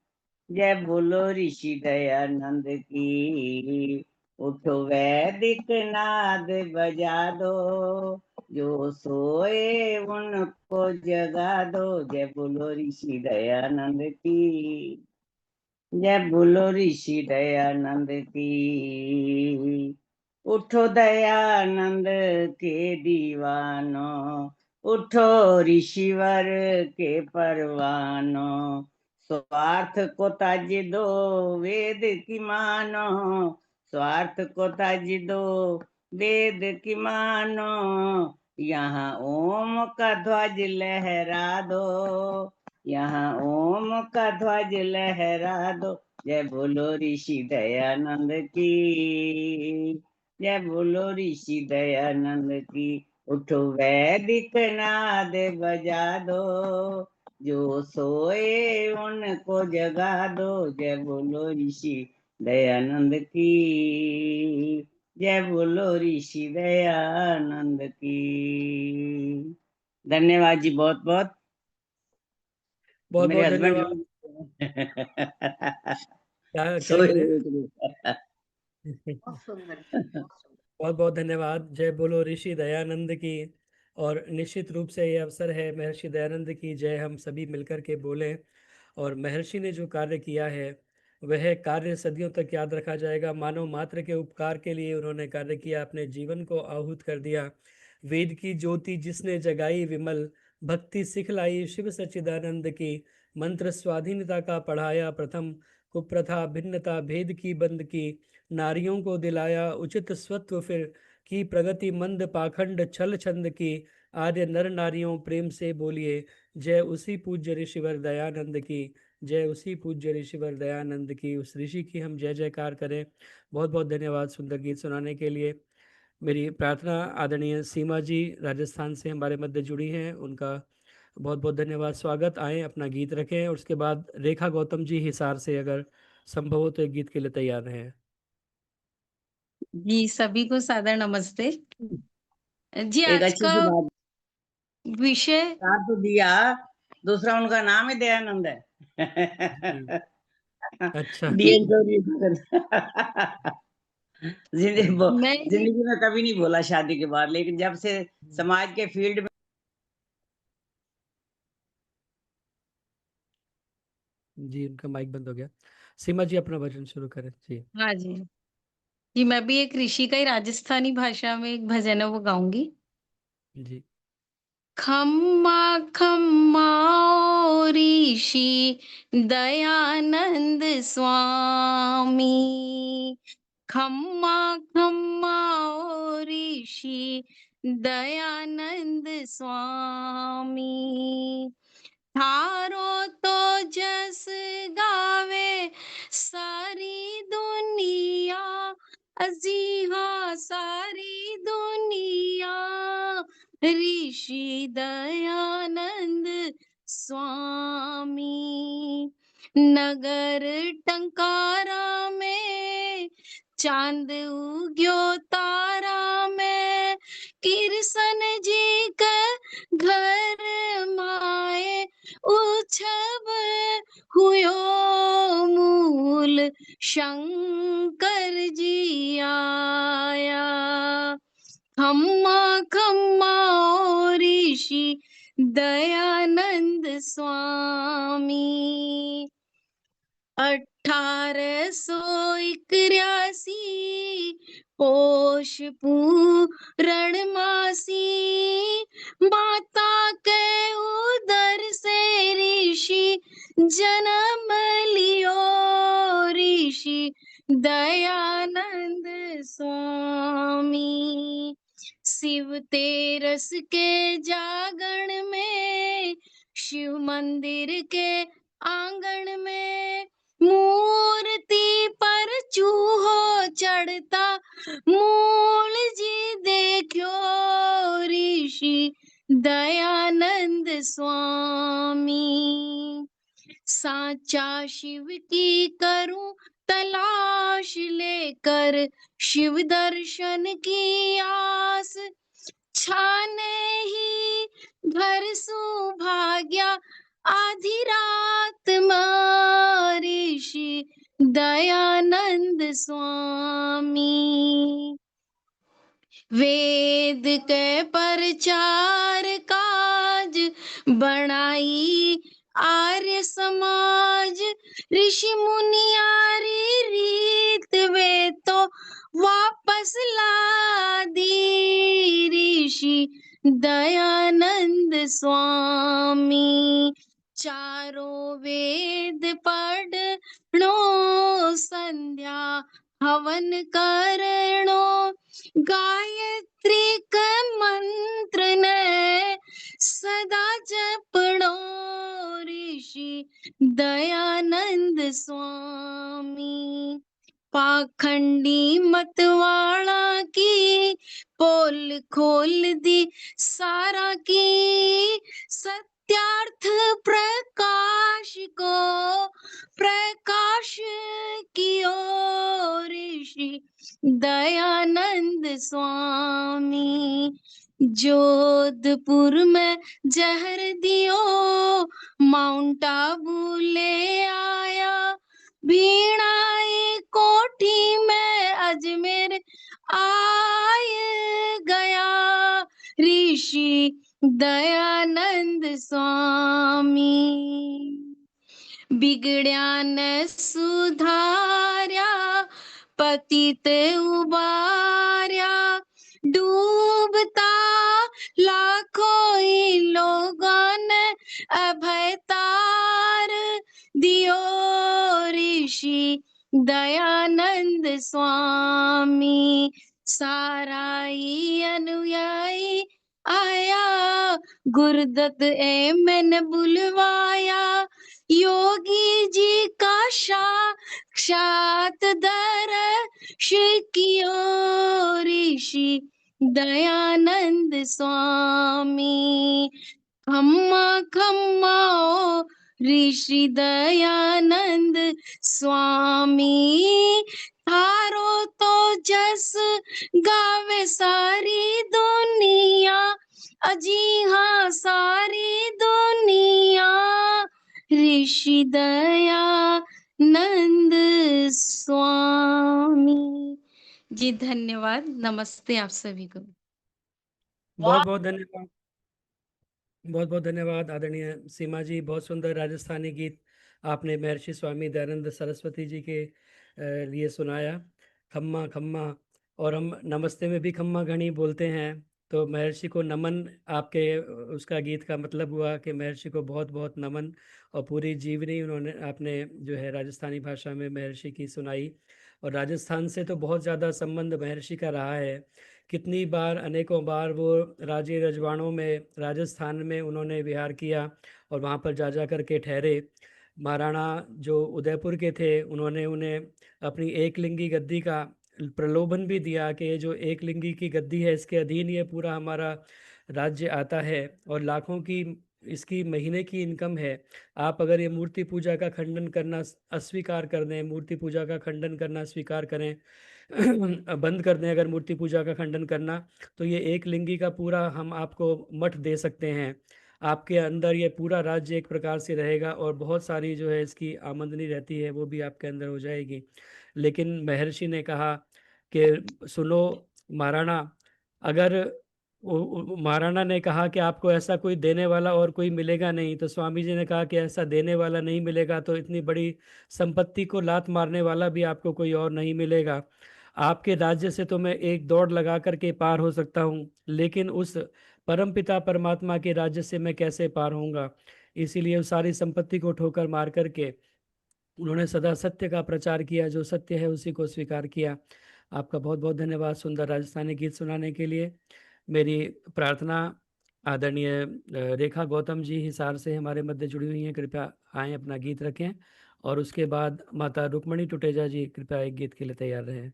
जय बोलो ऋषि दयानंद की। उठो वैदिक नाद बजा दो, जो सोए उनको जगा दो। जय बोलो ऋषि दयानंद की, जय बोलो ऋषि दयानंद की। उठो दयानंद के दीवानो, उठो ऋषिवर के परवानो, स्वार्थ को त्याज दो वेद की मानो, स्वार्थ को त्याज दो वेद की मानो, यहाँ ओम का ध्वज लहरा दो, यहाँ ओम का ध्वज लहरा दो। जय बोलो ऋषि दयानंद की, जय बोलो ऋषि दयानंद की। उठो वैदिक नाद बजा दो, जो सोए उनको जगा दो। जय बोलो ऋषि दयानंद की, जय बोलो ऋषि दयानंद की। धन्यवाद जी, बहुत बहुत। बहुत मेरे बहुत हस्बैंड धन्यवाद। क्या क्या सोए कह रहे हुए हैं? बहुत सुंदर। बहुत बहुत धन्यवाद। जय बोलो ऋषि दयानंद की। और निश्चित रूप से ये अवसर है महर्षि दयानंद की जय हम सभी मिलकर के बोलें। और महर्षि ने जो कार्य किया है वह कार्य सदियों तक याद रखा जाएगा। मानव मात्र के उपकार के लिए उन्होंने कार्य किया, अपने जीवन को आहूत कर दिया। वेद की ज्योति जिसने जगाई विमल, भक्ति सिखलाई शिव सच्चिदानंद की। मंत्र स्वाधीनता का पढ़ाया प्रथम, कुप्रथा भिन्नता भेद की बंद की। नारियों को दिलाया उचित स्वत्व फिर, की प्रगति मंद पाखंड छल छंद की। आर्य नर नारियों प्रेम से बोलिए, जय उसी पूज्य ऋषिवर दयानंद की, जय उसी पूज्य ऋषिवर दयानंद की। उस ऋषि की हम जय जयकार करें। बहुत बहुत धन्यवाद सुंदर गीत सुनाने के लिए। मेरी प्रार्थना आदरणीय सीमा जी राजस्थान से हमारे मध्य जुड़ी हैं, उनका बहुत बहुत धन्यवाद। स्वागत। आए अपना गीत रखें और उसके बाद रेखा गौतम जी हिसार से अगर संभव हो तो एक गीत के लिए तैयार रहें। जी सभी को सादर नमस्ते जी। एक आज अच्छी का सी बात विषय साथ तो दिया, दूसरा उनका नाम ही दयानंद है। जी, अच्छा। DN चौधरी। मैं जिंदगी में कभी नहीं बोला शादी के बाद, लेकिन जब से समाज के फील्ड में जी उनका माइक बंद हो गया। सीमा जी अपना भजन शुरू करें जी। हाँ जी जी, मैं भी एक ऋषि का ही राजस्थानी भाषा में एक भजन है वो गाऊंगी। जी खम्मा खम्मा ओ ऋषि दयानंद स्वामी, खम्मा खम्मा ओ ऋषि दयानंद स्वामी। थारो तो जस गावे सारी दुनिया, अजी हाँ सारी दुनिया। ऋषि दयानंद स्वामी, नगर टंकारा में चांद उग्यो तारा में, कृष्ण जी का घर माए उछब हुयो मूल, शंकर जी आया। खम्मा खम्मा ओ ऋषि दयानंद स्वामी। 1881 पोष पूरण मासी, माता के उदर से ऋषि जन्म लियो। ऋषि दयानंद स्वामी, शिव तेरस के जागरण में, शिव मंदिर के आंगन में, मूर्ति पर चूहो चढ़ता मूल जी देखो ऋषि दयानंद स्वामी। साचा शिव की करूं तलाश लेकर शिव दर्शन की आस, छाने ही घर सुभाग्या आधी रात ऋषि दयानंद स्वामी। वेद के प्रचार काज बनाई आर्य समाज, ऋषि मुनियारी रीत वे तो वापस ला दी ऋषि दयानंद स्वामी। चारों वेद पढ़नो संध्या हवन करणो, गायत्री का मंत्र ने सदा जपणो ऋषि दयानंद स्वामी। पाखंडी मतवाला की पोल खोल दी सारा की, सत्यार्थ प्रकाश को प्रकाश कियो ऋषि दयानंद स्वामी। जोधपुर में जहर दियो माउंट आबू ले आया, भीड़ाई कोठी में अजमेर आए गया ऋषि दयानंद स्वामी। बिगड़्या ने सुधार्या पतित उबार्या, डूबता लाखों ही लोगों ने अभय तार दियो ऋषि दयानंद स्वामी। सारा ही अनुयायी आया गुरुदत्त मैंने बुलवाया, योगी जी का साक्षात दर्श कियो ऋषि दयानंद स्वामी। खम्मा खम्मा ओ ऋषि दयानंद स्वामी, थारो तो जस गावे सारी दुनिया, अजी हाँ सारी दुनिया ऋषि दयानंद स्वामी। जी धन्यवाद। नमस्ते आप सभी को। बहुत बहुत धन्यवाद, बहुत बहुत धन्यवाद आदरणीय सीमा जी। बहुत सुंदर राजस्थानी गीत आपने महर्षि स्वामी दयानंद सरस्वती जी के लिए सुनाया। खम्मा खम्मा, और हम नमस्ते में भी खम्मा घणी बोलते हैं, तो महर्षि को नमन आपके उसका गीत का मतलब हुआ कि महर्षि को बहुत बहुत नमन। और पूरी जीवनी उन्होंने आपने जो है राजस्थानी भाषा में महर्षि की सुनाई। और राजस्थान से तो बहुत ज़्यादा संबंध महर्षि का रहा है। कितनी बार, अनेकों बार वो राज्य रजवाड़ों में राजस्थान में उन्होंने विहार किया और वहाँ पर जा कर के ठहरे। महाराणा जो उदयपुर के थे, उन्होंने उन्हें अपनी एकलिंगी गद्दी का प्रलोभन भी दिया कि ये जो एकलिंगी की गद्दी है, इसके अधीन ये पूरा हमारा राज्य आता है और लाखों की इसकी महीने की इनकम है। आप अगर ये मूर्ति पूजा का खंडन करना अस्वीकार कर दें, मूर्ति पूजा का खंडन करना स्वीकार करें, बंद कर दें अगर मूर्ति पूजा का खंडन करना, तो ये एक लिंगी का पूरा हम आपको मठ दे सकते हैं। आपके अंदर ये पूरा राज्य एक प्रकार से रहेगा और बहुत सारी जो है इसकी आमदनी रहती है वो भी आपके अंदर हो जाएगी। लेकिन महर्षि ने कहा कि सुनो महाराणा, अगर महाराणा ने कहा कि आपको ऐसा कोई देने वाला और कोई मिलेगा नहीं, तो स्वामी जी ने कहा कि ऐसा देने वाला नहीं मिलेगा तो इतनी बड़ी संपत्ति को लात मारने वाला भी आपको कोई और नहीं मिलेगा। आपके राज्य से तो मैं एक दौड़ लगा करके पार हो सकता हूँ, लेकिन उस परमपिता परमात्मा के राज्य से मैं कैसे पार होऊंगा। इसीलिए उस सारी संपत्ति को ठोकर मार करके उन्होंने सदा सत्य का प्रचार किया, जो सत्य है उसी को स्वीकार किया। आपका बहुत बहुत धन्यवाद सुंदर राजस्थानी गीत सुनाने के लिए। मेरी प्रार्थना आदरणीय रेखा गौतम जी हिसार से हमारे मध्य जुड़ी हुई हैं, कृपया आएं, अपना गीत रखें। और उसके बाद माता रुक्मणी टुटेजा जी कृपया एक गीत के लिए तैयार रहें।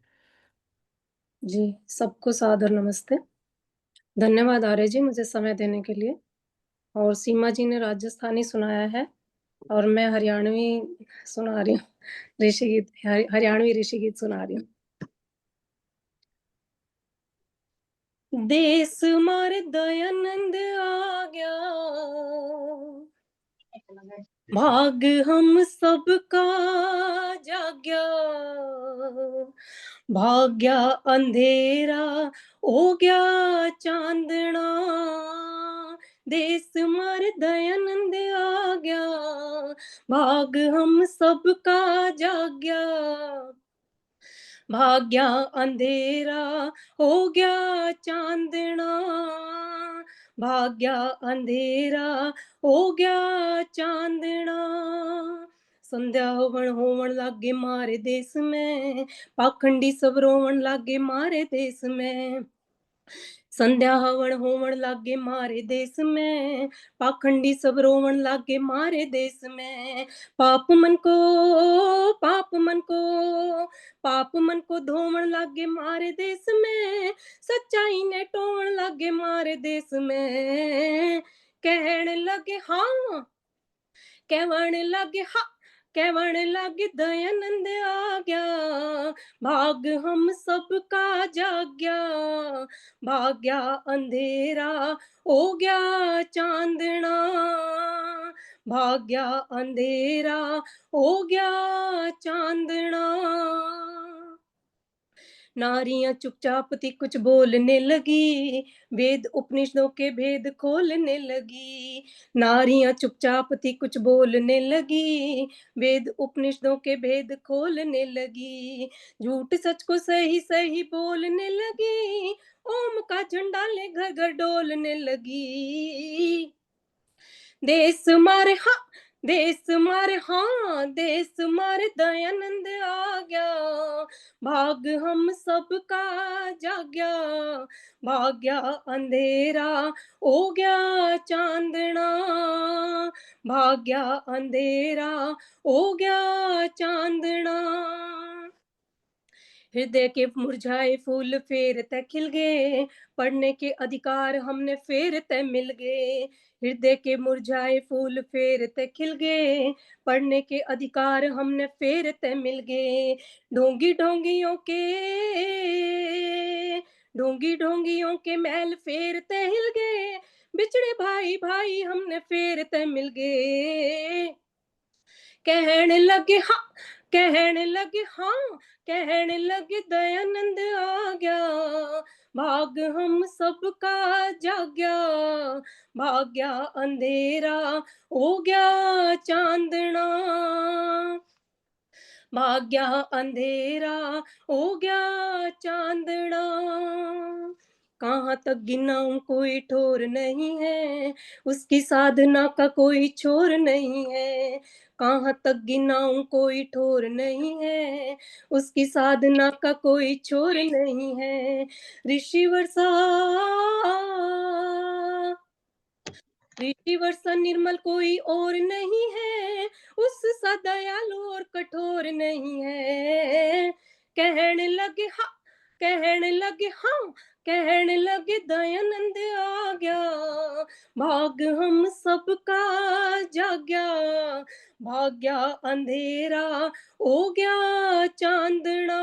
जी, सबको सादर नमस्ते। धन्यवाद आर्य जी मुझे समय देने के लिए। और सीमा जी ने राजस्थानी सुनाया है और मैं हरियाणवी सुना रही हूँ, ऋषि गीत, हरियाणवी ऋषि गीत सुना रही हूँ। देश मारे दयानंद आ गया, भाग हम सबका जाग्या, भाग्या अंधेरा हो गया चांदना, देश मारे दयानंद आ गया, भाग हम सबका जाग्या, भाग्या अंधेरा हो गया चांदना, भाग्या अंधेरा हो गया चांदना, संध्या होवण लागे मारे देश में, पाखंडी सब रोवण लागे मारे देश में, संध्या हवन होवण लागे मारे देश में, पाखंडी सब रोवण लागे मारे देश में, पाप मन को धोवण लागे मारे देश में, सच्चाई ने टोवण लागे मारे देश में, कहण लगे हाँ, कहवण लगे हाँ, कहवण लगे दयानंद आ गया, भाग हम सबका जाग्या, भाग्या अंधेरा हो गया चांदना, भाग्या अंधेरा हो गया चांदना, नारियां चुपचाप थी कुछ बोलने लगी, वेद उपनिषदों के भेद खोलने लगी, नारियां चुपचाप थी कुछ बोलने लगी, वेद उपनिषदों के भेद खोलने लगी, झूठ सच को सही सही बोलने लगी, ओम का झंडा ले घर घर डोलने लगी, देश मारे हाँ, देश मारे हाँ, देश मारे दयानंद आ गया, भाग हम सबका जाग्या, भाग्या अंधेरा हो गया चांदना, भाग्या अंधेरा हो गया चांदना, हृदय के मुरझाए फूल फेर ते खिल गए, पढ़ने के अधिकार हमने फेर ते मिल गए, हृदय के मुरझाए फूल फेर ते खिल गए, पढ़ने के अधिकार हमने फेर ते मिल गए, ढोंगी ढोंगियों के महल फेर ते हिल गए, बिछड़े भाई भाई हमने फेर ते मिल गए, कहण लगे हाँ, कहण लगे हाँ, कहण लगे दयानंद आ गया, भाग हम सबका जाग्या, भाग्या अंधेरा हो गया चांदना, भाग्या अंधेरा हो गया चांदना, कहाँ तक गिनाऊं कोई ठोर नहीं है, उसकी साधना का कोई छोर नहीं है, कहाँ तक गिनाऊं कोई ठोर नहीं है, उसकी साधना का कोई छोर नहीं है, ऋषि वर्षा निर्मल कोई और नहीं है, उस सा दयालु और कठोर नहीं है, कहण लगे हाँ, कहण लगे हाँ, कहण लगे दयानंद आ गया, भाग हम सबका जाग्या, भाग्या अंधेरा हो गया चांदना,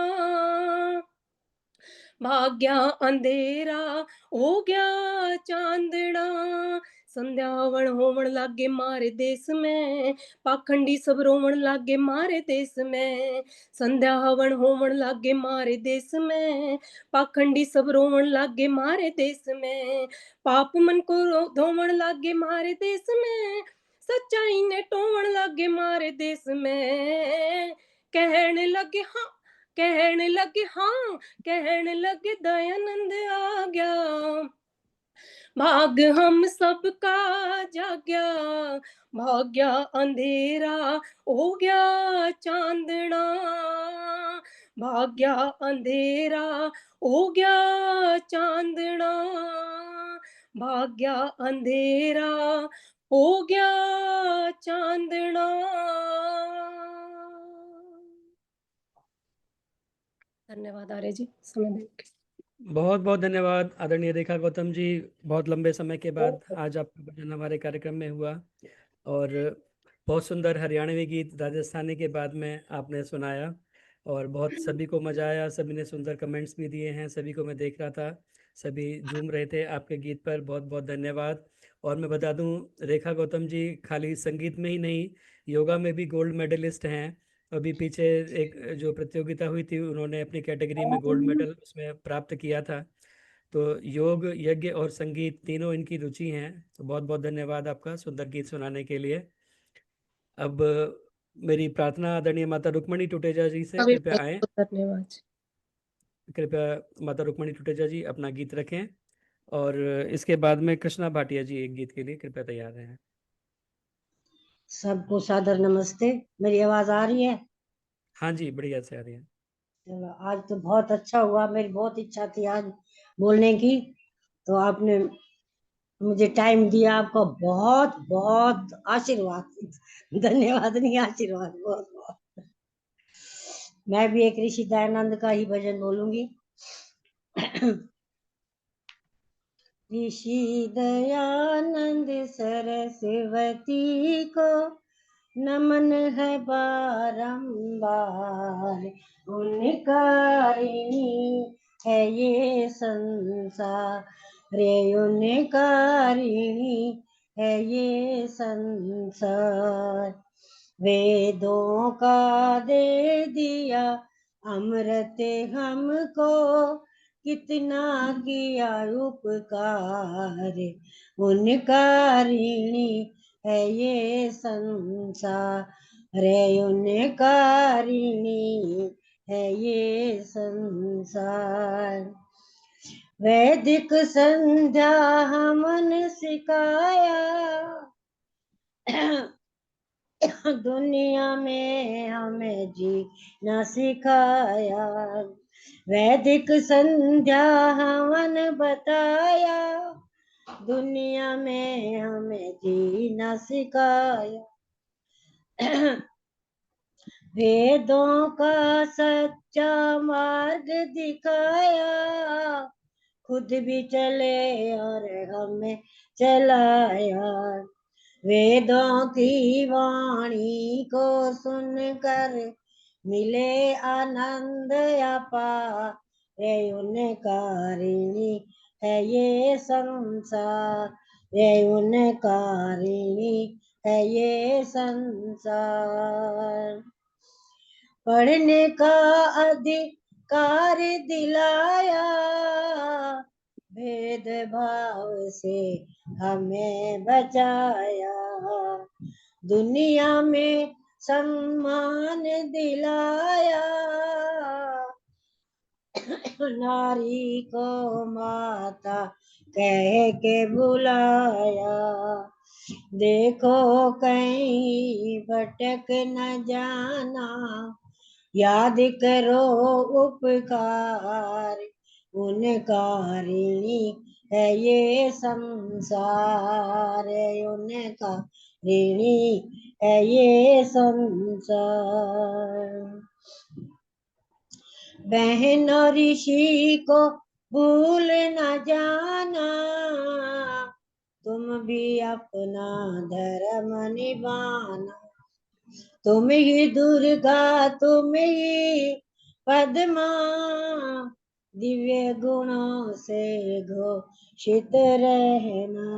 भाग्या अंधेरा हो गया चांदना, संध्या हवन होवण लागे मारे देश में, पाखंडी सब रोवण लागे मारे देश में, संध्या हवन होवण लागे मारे देश में, पाखंडी सब रोवण लागे मारे देश में, पाप मन को धोवण लागे मारे देश में, सच्चाई ने टोवण लागे मारे देश में, कहण लगे हाँ, कहण लगे हाँ, कहण लगे दयानंद आ गया, भाग हम सबका जाग्या, भाग्या अंधेरा हो गया चांदना, भाग्या अंधेरा हो गया चांदना, भाग गया अंधेरा हो गया चांदना। धन्यवाद आर्य जी समय देने के लिए। बहुत बहुत धन्यवाद आदरणीय रेखा गौतम जी। बहुत लंबे समय के बाद आज आपका भजन हमारे कार्यक्रम में हुआ और बहुत सुंदर हरियाणवी गीत राजस्थानी के बाद में आपने सुनाया और बहुत सभी को मजा आया। सभी ने सुंदर कमेंट्स भी दिए हैं, सभी को मैं देख रहा था, सभी झूम रहे थे आपके गीत पर। बहुत बहुत धन्यवाद। और मैं बता दूं रेखा गौतम जी खाली संगीत में ही नहीं, योगा में भी गोल्ड मेडलिस्ट हैं। अभी पीछे एक जो प्रतियोगिता हुई थी उन्होंने अपनी कैटेगरी में गोल्ड मेडल उसमें प्राप्त किया था। तो योग, यज्ञ और संगीत तीनों इनकी रुचि हैं। तो बहुत बहुत धन्यवाद आपका सुंदर गीत सुनाने के लिए। अब मेरी प्रार्थना आदरणीय माता रुक्मणी टुटेजा जी से, सभी कृपया आए। को धन्यवाद। कृपया माता रुक्मणी टुटेजा जी अपना गीत रखें और इसके बाद में कृष्णा भाटिया जी एक गीत के लिए कृपया तैयार रहें। सबको सादर नमस्ते। मेरी आवाज आ रही है? हाँ जी, बढ़िया से आ रही है। चलो, आज तो बहुत अच्छा हुआ। मेरी बहुत इच्छा थी आज बोलने की, तो आपने मुझे टाइम दिया। आपका बहुत बहुत आशीर्वाद। धन्यवाद नहीं, आशीर्वाद बहुत बहुत। मैं भी एक ऋषि दयानंद का ही भजन बोलूंगी। ऋषि दयानंद सरस्वती को नमन है बारंबार। उनका ऋणी है ये संसार रे, उनका ऋणी है ये संसार। वेदों का दे दिया अमृत हमको, कितना किया उपकार। उनका ऋणी है ये संसार रे, उनका ऋणी है ये संसार। वैदिक संध्या हमन सिखाया, दुनिया में हमें जीना सिखाया। वैदिक संध्या हवन बताया, दुनिया में हमें जीना सिखाया। वेदों का सच्चा मार्ग दिखाया, खुद भी चले और हमें चलाया। वेदों की वाणी को सुनकर मिले आनंद अपार रे, उनका ऋणी है ये संसार रे, उनका ऋणी है ये संसार। पढ़ने का अधिकार दिलाया, भेदभाव से हमें बचाया। दुनिया में सम्मान दिलाया, नारी को माता कह के बुलाया। देखो कहीं भटक न जाना, याद करो उपकार। उनका ऋणी है ये संसार, उनका ऋणी है ये संसार। बहन और ऋषि को भूल न जाना, तुम भी अपना धर्म निभाना। तुम ही दुर्गा, तुम ही पद्मा, दिव्य गुणों से घोषित रहना।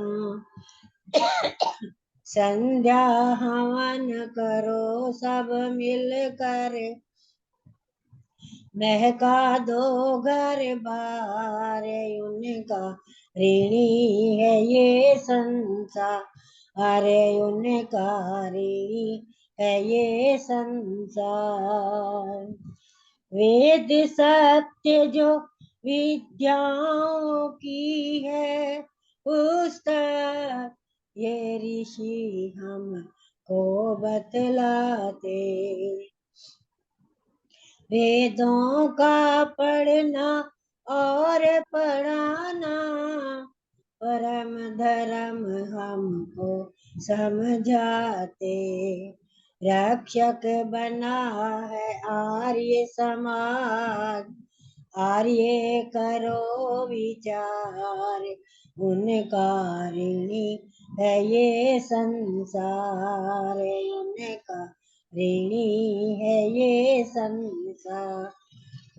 संध्या हवन करो सब मिलकर, महका दो घर बार। उनका ऋणी है ये संसार, अरे उनका ऋणी है ये संसार। वेद सत्य जो विद्याओं की है पुस्तक, ये ऋषि हमको बतलाते। वेदों का पढ़ना और पढ़ाना, परम धर्म हमको समझाते। रक्षक बना है आर्य समाज, आर्य करो विचार, उनका ऋणी है ये संसार, उनका ऋणी है ये संसार।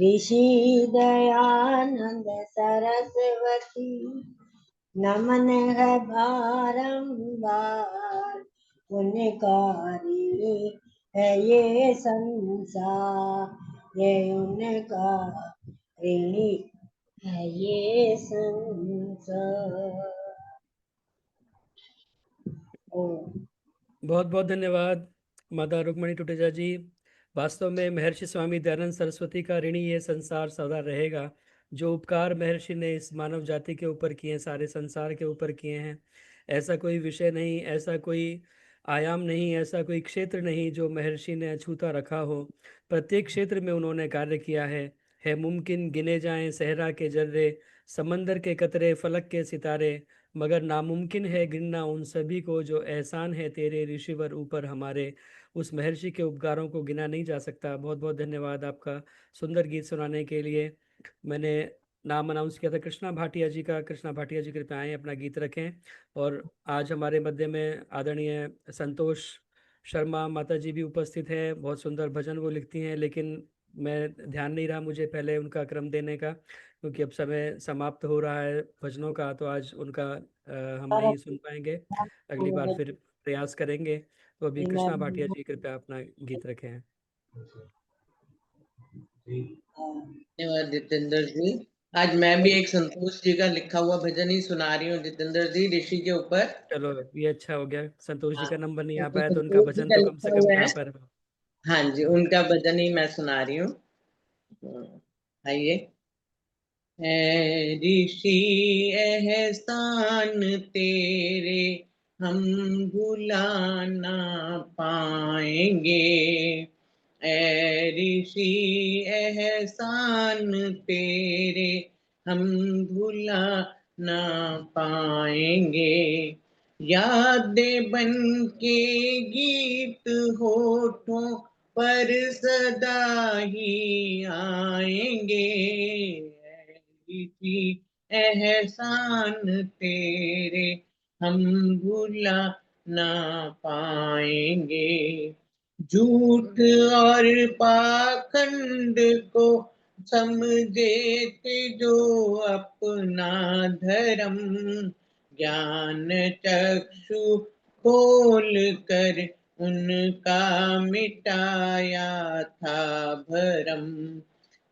ऋषि दयानंद सरस्वती नमन है बारंबार, उनका ऋणी है ये संसार, ये उनका ऋणी है ये संसार। ओ बहुत बहुत धन्यवाद माता रुक्मणी टुटेजा जी। वास्तव में महर्षि स्वामी दयानंद सरस्वती का ऋणी ये संसार सदा रहेगा। जो उपकार महर्षि ने इस मानव जाति के ऊपर किए हैं, सारे संसार के ऊपर किए हैं, ऐसा कोई विषय नहीं, ऐसा कोई आयाम नहीं, ऐसा कोई क्षेत्र नहीं जो महर्षि ने अछूता रखा हो। प्रत्येक क्षेत्र में उन्होंने कार्य किया है मुमकिन गिने जाएं सहरा के जर्रे, समंदर के कतरे, फलक के सितारे, मगर नामुमकिन है गिनना उन सभी को जो एहसान है तेरे ऋषिवर ऊपर हमारे। उस महर्षि के उपकारों को गिना नहीं जा सकता। बहुत बहुत धन्यवाद आपका सुंदर गीत सुनाने के लिए। मैंने नाम अनाउंस किया था कृष्णा भाटिया जी का। कृष्णा भाटिया जी कृपया आएँ, अपना गीत रखें। और आज हमारे मध्य में आदरणीय संतोष शर्मा माता जी भी उपस्थित है। बहुत सुंदर भजन वो लिखती हैं, लेकिन मैं ध्यान नहीं रहा मुझे पहले उनका क्रम देने का, क्योंकि अब समय समाप्त हो रहा है भजनों का, तो आज उनका हम नहीं सुन पाएंगे। अगली बार फिर प्रयास करेंगे। तो अभी कृष्णा भाटिया जी कृपया अपना गीत रखें हैं। धन्यवाद जितेंद्र जी। आज मैं भी एक संतोष जी का लिखा हुआ भजन ही सुना रही हूँ जितेंद्र जी, ऋषि के ऊपर। चलो ये अच्छा हो गया, संतोष जी हाँ, का नंबर नहीं आ क्योंकि पाया तो उनका संतोष जी भजन का तो कम से लिखा कम हुआ यहाँ है। पर। हाँ जी, उनका भजन ही मैं सुना रही हूँ। आइए। है ऋषि एहसान तेरे हम भुला ना पाएंगे, ऐ ऋषि एहसान तेरे हम भुला ना पाएंगे। यादें बन के गीत होठों पर सदा ही आएंगे, ऋषि एहसान तेरे हम भुला ना पाएंगे। झूठ और पाखंड को समझे थे जो अपना धर्म, ज्ञान चक्षु खोल कर उनका मिटाया था भरम।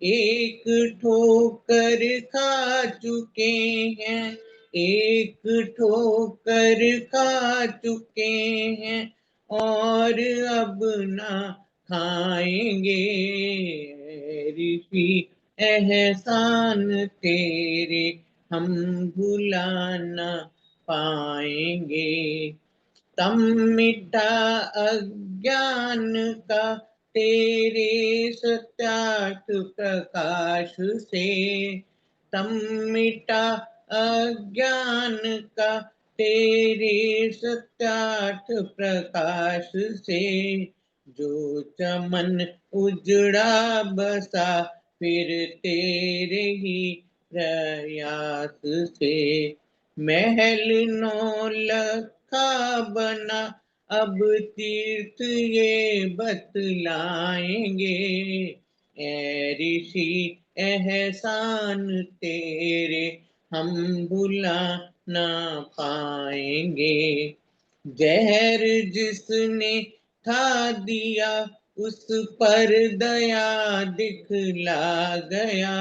एक ठोकर खा चुके हैं, एक ठोकर खा चुके हैं, और अब ना खाएंगे। ऋषि एहसान तेरे हम भुला ना पाएंगे। तम मिटा अज्ञान का तेरे सत्यार्थ प्रकाश से, तम मिटा अज्ञान का तेरे सत्यार्थ प्रकाश से। जो चमन उजड़ा बसा फिर तेरे ही प्रयास से, महल नौ लखा बना अब तीर्थ ये बतलाएंगे। ऐ ऋषि एहसान तेरे हम भुला ना पाएंगे। जहर जिसने खा दिया उस पर दया दिखला गया,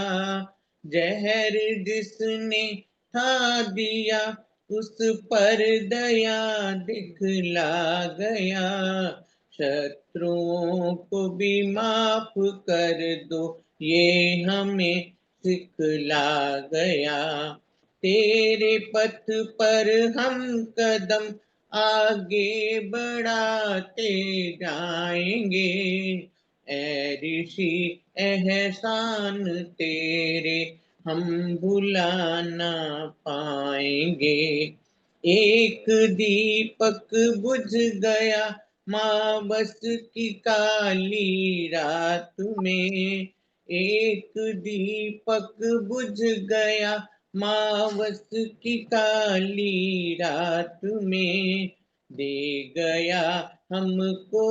जहर जिसने खा दिया उस पर दया दिखला गया। शत्रुओं को भी माफ कर दो ये हमें सिखला गया। तेरे पथ पर हम कदम आगे बढ़ाते जाएंगे। ऐ ऋषि एहसान तेरे हम भुला ना पाएंगे। एक दीपक बुझ गया मावस की काली रात में, एक दीपक बुझ गया मावस की काली रात में, दे गया हमको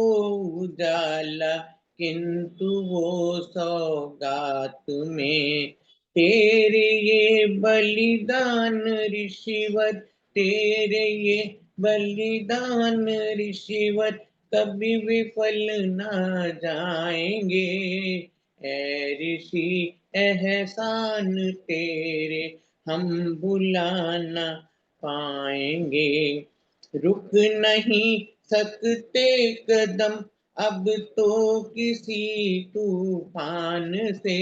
उजाला किंतु वो सौगात में। तेरे ये बलिदान ऋषिवर, तेरे ये बलिदान ऋषिवर कभी विफल ना जाएंगे। ऐ ऋषि एहसान तेरे हम भुला ना पाएंगे। रुक नहीं सकते कदम अब तो किसी तूफान से,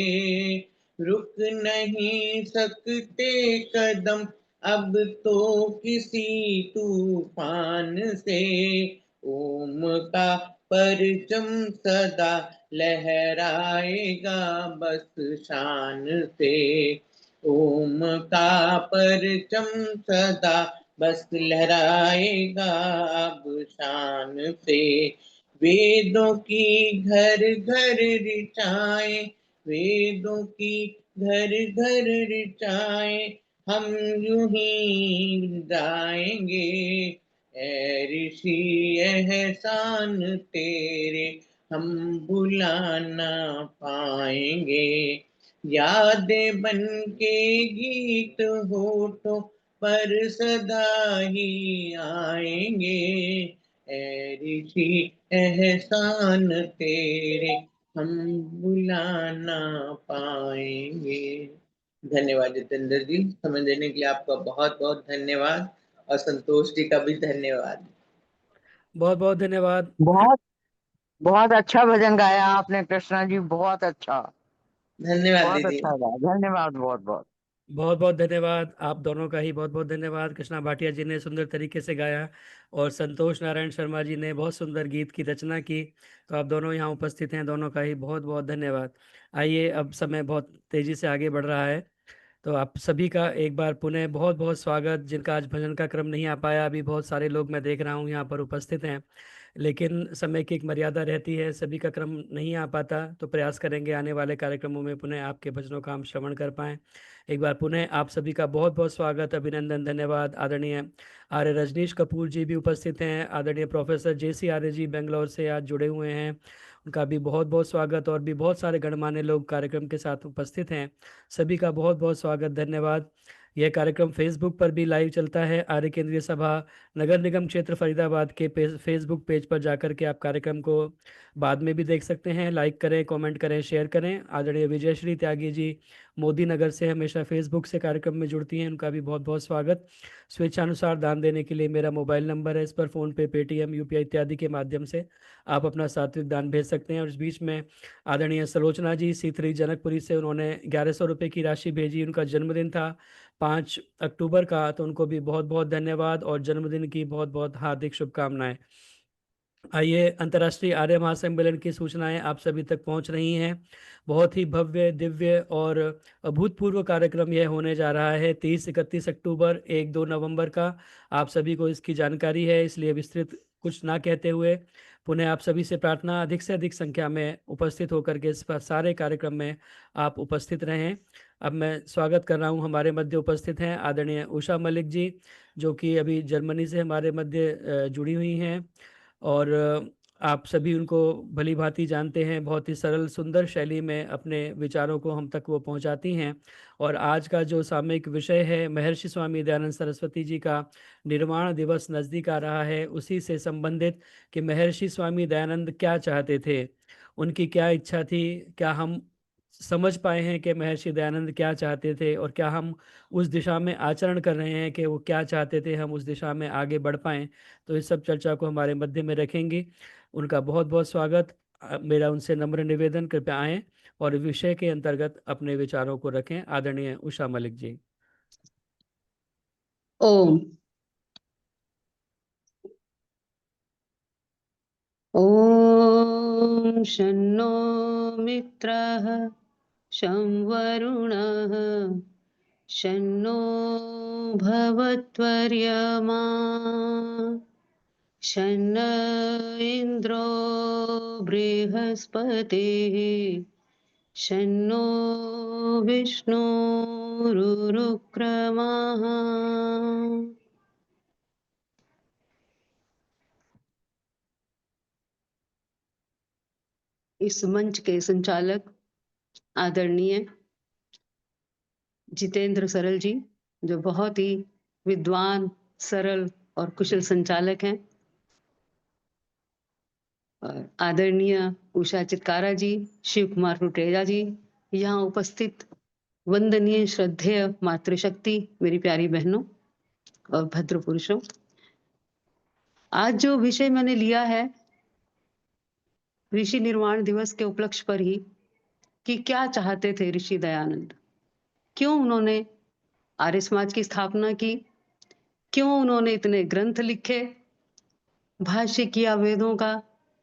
रुक नहीं सकते कदम अब तो किसी तूफान से। ओम का परचम सदा लहराएगा बस शान से, ओम का परचम सदा बस लहराएगा अब शान से। वेदों की घर घर ऋचाएं, वेदों की घर घर ऋचाएं हम यूं ही गाएंगे। ऐ ऋषि एहसान तेरे हम भुला ना पाएंगे। यादें बन के गीत होठों पर सदा ही आएंगे। ऐ ऋषि एहसान तेरे हम भुला ना पाएंगे। धन्यवाद जितेंद्र जी, समय देने के लिए आपका बहुत बहुत धन्यवाद, और संतोष जी का भी धन्यवाद। बहुत बहुत धन्यवाद। बहुत बहुत अच्छा भजन गाया आपने कृष्णा जी, बहुत अच्छा, धन्यवाद बहुत दीदी। अच्छा गाया, धन्यवाद बहुत बहुत। बहुत बहुत धन्यवाद, आप दोनों का ही बहुत बहुत धन्यवाद। कृष्णा भाटिया जी ने सुंदर तरीके से गाया और संतोष नारायण शर्मा जी ने बहुत सुंदर गीत की रचना की। तो आप दोनों यहाँ उपस्थित हैं, दोनों का ही बहुत बहुत धन्यवाद। आइए, अब समय बहुत तेज़ी से आगे बढ़ रहा है, तो आप सभी का एक बार पुनः बहुत बहुत स्वागत। जिनका आज भजन का क्रम नहीं आ पाया, अभी बहुत सारे लोग मैं देख रहा हूँ यहाँ पर उपस्थित हैं, लेकिन समय की एक मर्यादा रहती है, सभी का क्रम नहीं आ पाता, तो प्रयास करेंगे आने वाले कार्यक्रमों में पुनः आपके भजनों का हम श्रवण कर पाएँ। एक बार पुनः आप सभी का बहुत बहुत स्वागत, अभिनंदन, धन्यवाद। आदरणीय आर्य रजनीश कपूर जी भी उपस्थित हैं, आदरणीय प्रोफेसर JC आर्य जी बेंगलोर से आज जुड़े हुए हैं, उनका भी बहुत बहुत स्वागत। और भी बहुत सारे गणमान्य लोग कार्यक्रम के साथ उपस्थित हैं, सभी का बहुत बहुत स्वागत, धन्यवाद। यह कार्यक्रम फेसबुक पर भी लाइव चलता है। आर्य केंद्रीय सभा नगर निगम क्षेत्र फरीदाबाद के फेसबुक पेज पर जाकर के आप कार्यक्रम को बाद में भी देख सकते हैं। लाइक करें, कमेंट करें, शेयर करें। आदरणीय विजयश्री त्यागी जी मोदी नगर से हमेशा फेसबुक से कार्यक्रम में जुड़ती हैं, उनका भी बहुत बहुत स्वागत। स्वेच्छानुसार दान देने के लिए मेरा मोबाइल नंबर है, इस पर फ़ोन पे, पेटीएम, UPI इत्यादि के माध्यम से आप अपना सात्विक दान भेज सकते हैं। और इस बीच में आदरणीय सलोचना जी C3 जनकपुरी से, उन्होंने 1100 रुपये की राशि भेजी। उनका जन्मदिन था 5 अक्टूबर का, तो उनको भी बहुत बहुत धन्यवाद और जन्मदिन की बहुत बहुत हार्दिक शुभकामनाएं। आइए, अंतर्राष्ट्रीय आर्य महासम्मेलन की सूचनाएं आप सभी तक पहुंच रही हैं। बहुत ही भव्य, दिव्य और अभूतपूर्व कार्यक्रम यह होने जा रहा है 30-31 अक्टूबर, 1-2 नवंबर का। आप सभी को इसकी जानकारी है, इसलिए विस्तृत कुछ ना कहते हुए पुनः आप सभी से प्रार्थना, अधिक से अधिक संख्या में उपस्थित होकर के इस पर सारे कार्यक्रम में आप उपस्थित रहें। अब मैं स्वागत कर रहा हूं, हमारे मध्य उपस्थित हैं आदरणीय उषा मलिक जी, जो कि अभी जर्मनी से हमारे मध्य जुड़ी हुई हैं, और आप सभी उनको भली भांति जानते हैं। बहुत ही सरल सुंदर शैली में अपने विचारों को हम तक वो पहुंचाती हैं। और आज का जो सामयिक विषय है, महर्षि स्वामी दयानंद सरस्वती जी का निर्वाण दिवस नज़दीक आ रहा है, उसी से संबंधित कि महर्षि स्वामी दयानंद क्या चाहते थे, उनकी क्या इच्छा थी, क्या हम समझ पाए हैं कि महर्षि दयानंद क्या चाहते थे, और क्या हम उस दिशा में आचरण कर रहे हैं कि वो क्या चाहते थे, हम उस दिशा में आगे बढ़ पाएँ। तो इस सब चर्चा को हमारे मध्य में रखेंगी। उनका बहुत बहुत स्वागत। मेरा उनसे नम्र निवेदन, कृपया आएँ और विषय के अंतर्गत अपने विचारों को रखें। आदरणीय उषा मलिक जी। ओम। ओम शन्नो मित्रः शं वरुणः शन्नो भवत्वर्यमा शन्न इन्द्रो बृहस्पतिः शन्नो विष्णुरुक्रमः। इस मंच के संचालक आदरणीय जितेंद्र सरल जी, जो बहुत ही विद्वान, सरल और कुशल संचालक हैं, और आदरणीय उषा चित्कारा जी, शिव कुमार टुटेजा जी, यहाँ उपस्थित वंदनीय श्रद्धेय मातृशक्ति, मेरी प्यारी बहनों और भद्र पुरुषों, आज जो विषय मैंने लिया है ऋषि निर्वाण दिवस के उपलक्ष्य पर ही, कि क्या चाहते थे ऋषि दयानंद, क्यों उन्होंने आर्य समाज की स्थापना की, क्यों उन्होंने इतने ग्रंथ लिखे, भाष्य किया वेदों का,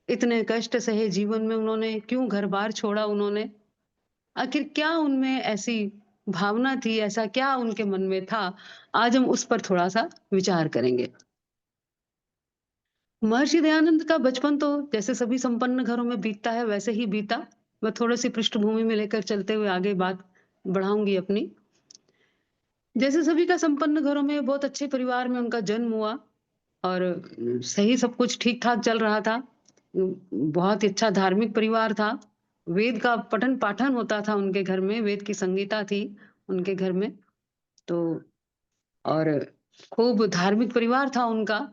इतने कष्ट सहे जीवन में उन्होंने क्यों घर बार छोड़ा, उन्होंने आखिर क्या उनमें ऐसी भावना थी, ऐसा क्या उनके मन में था, आज हम उस पर थोड़ा सा विचार करेंगे। महर्षि दयानंद का बचपन तो जैसे सभी संपन्न घरों में बीतता है वैसे ही बीता। मैं थोड़ी सी पृष्ठभूमि में लेकर चलते हुए आगे बात बढ़ाऊंगी अपनी। जैसे सभी का संपन्न घरों में बहुत अच्छे परिवार में उनका जन्म हुआ और सही सब कुछ ठीक ठाक चल रहा था। बहुत ही अच्छा धार्मिक परिवार था। वेद का पठन पाठन होता था उनके घर में, वेद की संगीता थी उनके घर में, तो और खूब धार्मिक परिवार था उनका,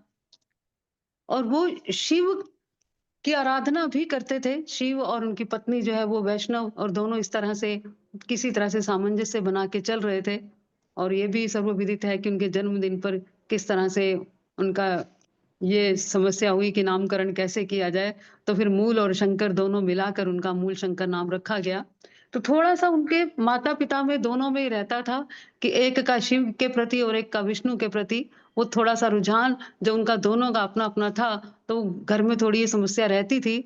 और वो शिव की आराधना भी करते थे। शिव और उनकी पत्नी जो है वो वैष्णव, और दोनों इस तरह से किसी तरह से सामंजस्य बना के चल रहे थे। और ये भी सर्वविदित है कि उनके जन्मदिन पर किस तरह से उनका ये समस्या हुई कि नामकरण कैसे किया जाए, तो फिर मूल और शंकर दोनों मिलाकर उनका मूल शंकर नाम रखा गया। तो थोड़ा सा उनके माता पिता में दोनों में ही रहता था कि एक का शिव के प्रति और एक का विष्णु के प्रति वो थोड़ा सा रुझान जो उनका दोनों का अपना अपना था, तो घर में थोड़ी ये समस्या रहती थी।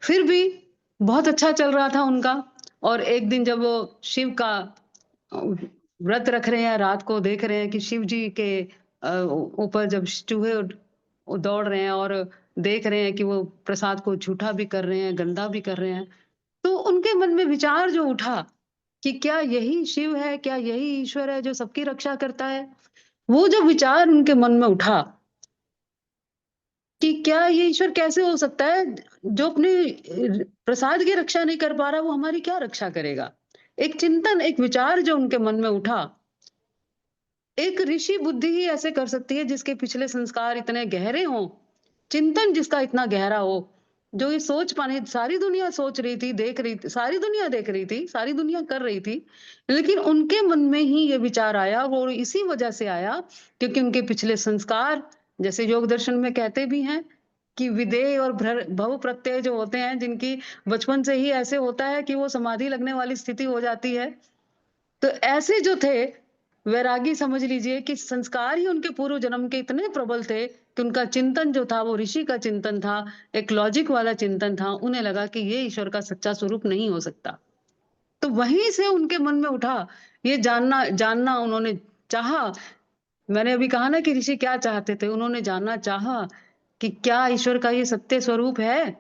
फिर भी बहुत अच्छा चल रहा था उनका। और एक दिन जब वो शिव का व्रत रख रहे हैं, रात को देख रहे हैं कि शिव जी के ऊपर जब चूहे दौड़ रहे हैं और देख रहे हैं कि वो प्रसाद को झूठा भी कर रहे हैं, गंदा भी कर रहे हैं, तो उनके मन में विचार जो उठा कि क्या यही शिव है, क्या यही ईश्वर है जो सबकी रक्षा करता है। वो जो विचार उनके मन में उठा कि क्या ये ईश्वर कैसे हो सकता है, जो अपने प्रसाद की रक्षा नहीं कर पा रहा वो हमारी क्या रक्षा करेगा। एक चिंतन, एक विचार जो उनके मन में उठा। एक ऋषि बुद्धि ही ऐसे कर सकती है जिसके पिछले संस्कार इतने गहरे हों, चिंतन जिसका इतना गहरा हो, जो ये सोच पाने, सारी दुनिया सोच रही थी, देख रही थी, सारी दुनिया देख रही थी, सारी दुनिया कर रही थी, लेकिन उनके मन में ही ये विचार आया। और इसी वजह से आया क्योंकि उनके पिछले संस्कार, जैसे योग दर्शन में कहते भी हैं कि विदेह और भव प्रत्यय जो होते हैं, जिनकी बचपन से ही ऐसे होता है कि वो समाधि लगने वाली स्थिति हो जाती है, तो ऐसे जो थे वैरागी, समझ लीजिए कि संस्कार ही उनके पूर्व जन्म के इतने प्रबल थे कि उनका चिंतन जो था वो ऋषि का चिंतन था, एक लॉजिक वाला चिंतन था। उन्हें लगा कि ये ईश्वर का सच्चा स्वरूप नहीं हो सकता। तो वहीं से उनके मन में उठा ये जानना जानना उन्होंने चाहा। मैंने अभी कहा ना कि ऋषि क्या चाहते थे, उन्होंने जानना चाहा कि क्या ईश्वर का ये सत्य स्वरूप है,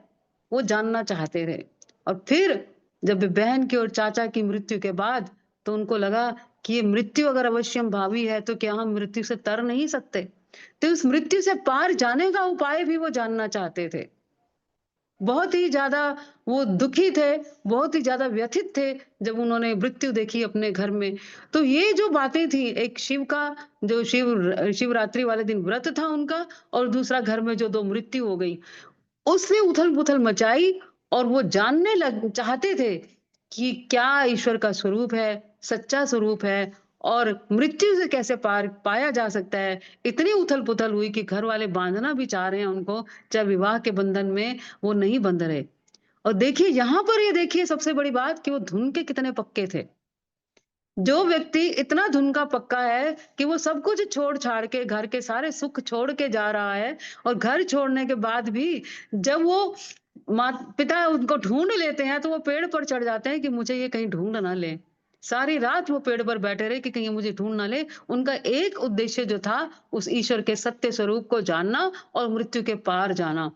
वो जानना चाहते थे। और फिर जब बहन की और चाचा की मृत्यु के बाद तो उनको लगा कि ये मृत्यु अगर अवश्यम भावी है तो क्या हम मृत्यु से तर नहीं सकते। तो उस मृत्यु से पार जाने का उपाय भी वो जानना चाहते थे। बहुत ही ज्यादा वो दुखी थे, बहुत ही ज्यादा व्यथित थे जब उन्होंने मृत्यु देखी अपने घर में। तो ये जो बातें थी, एक शिव का जो शिवरात्रि वाले दिन व्रत था उनका, और दूसरा घर में जो दो मृत्यु हो गई, उसने उथल पुथल मचाई। और वो जानने चाहते थे कि क्या ईश्वर का स्वरूप है, सच्चा स्वरूप है, और मृत्यु से कैसे पार पाया जा सकता है। इतनी उथल पुथल हुई कि घर वाले बांधना भी चाह रहे हैं उनको, चाहे विवाह के बंधन में वो नहीं बंध रहे। और देखिए यहाँ पर, ये देखिए सबसे बड़ी बात कि वो धुन के कितने पक्के थे। जो व्यक्ति इतना धुन का पक्का है कि वो सब कुछ छोड़ छाड़ के, घर के सारे सुख छोड़ के जा रहा है, और घर छोड़ने के बाद भी जब वो पिता उनको ढूंढ लेते हैं तो वो पेड़ पर चढ़ जाते हैं कि मुझे ये कहीं ढूंढ ना ले। सारी रात वो पेड़ पर बैठे रहे कि कहीं ये मुझे ढूंढ ना ले। उनका एक उद्देश्य जो था उस ईश्वर के सत्य स्वरूप को जानना और मृत्यु के पार जाना।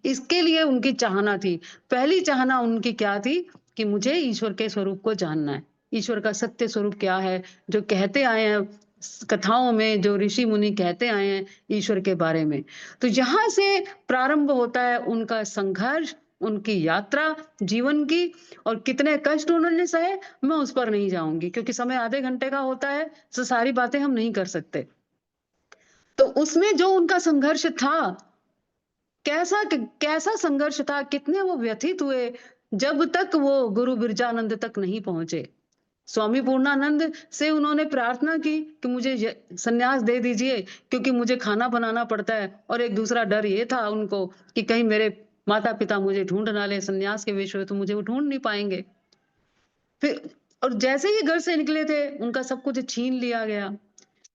इसके लिए उनकी चाहना थी। पहली चाहना उनकी क्या थी कि मुझे ईश्वर के स्वरूप को जानना है। ईश्वर का सत्य स्वरूप क्या है जो कहते आए हैं कथाओं में, जो ऋषि मुनि कहते आए हैं ईश्वर के बारे में। तो यहाँ से प्रारंभ होता है उनका संघर्ष, उनकी यात्रा जीवन की। और कितने कष्ट उन्होंने सहे मैं उस पर नहीं जाऊंगी क्योंकि समय आधे घंटे का होता है, तो सारी बातें हम नहीं कर सकते। तो उसमें जो उनका संघर्ष था, कैसा कैसा संघर्ष था, कितने वो व्यथित हुए जब तक वो गुरु बिरजानंद तक नहीं पहुंचे। स्वामी पूर्णानंद से उन्होंने प्रार्थना की कि मुझे संन्यास दे दीजिए क्योंकि मुझे खाना बनाना पड़ता है। और एक दूसरा डर ये था उनको कि कहीं मेरे माता पिता मुझे ढूंढ ना ले, संन्यास के विषय तो मुझे वो ढूंढ नहीं पाएंगे। फिर और जैसे ही घर से निकले थे उनका सब कुछ छीन लिया गया।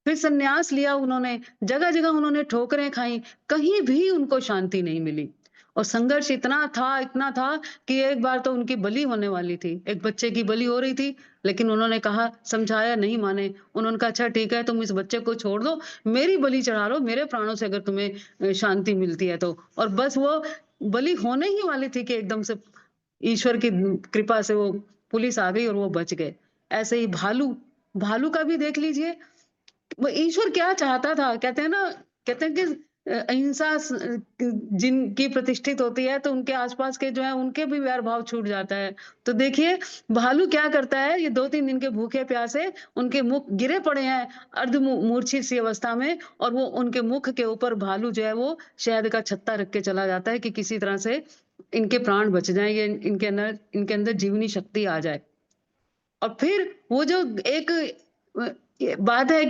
फिर संन्यास लिया उन्होंने, जगह जगह उन्होंने ठोकरें खाई, कहीं भी उनको शांति नहीं मिली। और संघर्ष इतना था कि एक बार तो उनकी बलि होने वाली थी, एक बच्चे की बलि हो रही थी, लेकिन उन्होंने कहा, समझाया, नहीं माने। उन्होंने कहा अच्छा ठीक है, तुम इस बच्चे को छोड़ दो, मेरी बलि चढ़ा लो, मेरे प्राणों से अगर तुम्हें शांति मिलती है तो। और बस वो बलि होने ही वाली थी कि एकदम से ईश्वर की कृपा से वो पुलिस आ गई और वो बच गए। ऐसे ही भालू भालू का भी देख लीजिए, वो ईश्वर क्या चाहता था। कहते हैं ना, कहते हैं कि अहिंसा जिनकी प्रतिष्ठित होती है तो उनके आसपास के जो है उनके भी वैर भाव छूट जाता है। तो देखिए भालू क्या करता है, ये 2-3 दिन के भूखे प्यासे उनके मुख गिरे पड़े हैं अर्ध मूर्छित सी अवस्था में, और वो उनके मुख के ऊपर भालू जो है वो शहद का छत्ता रख के चला जाता है कि किसी तरह से इनके प्राण बच जाएं, ये इनके अंदर जीवनी शक्ति आ जाए। और फिर वो जो एक ये बात है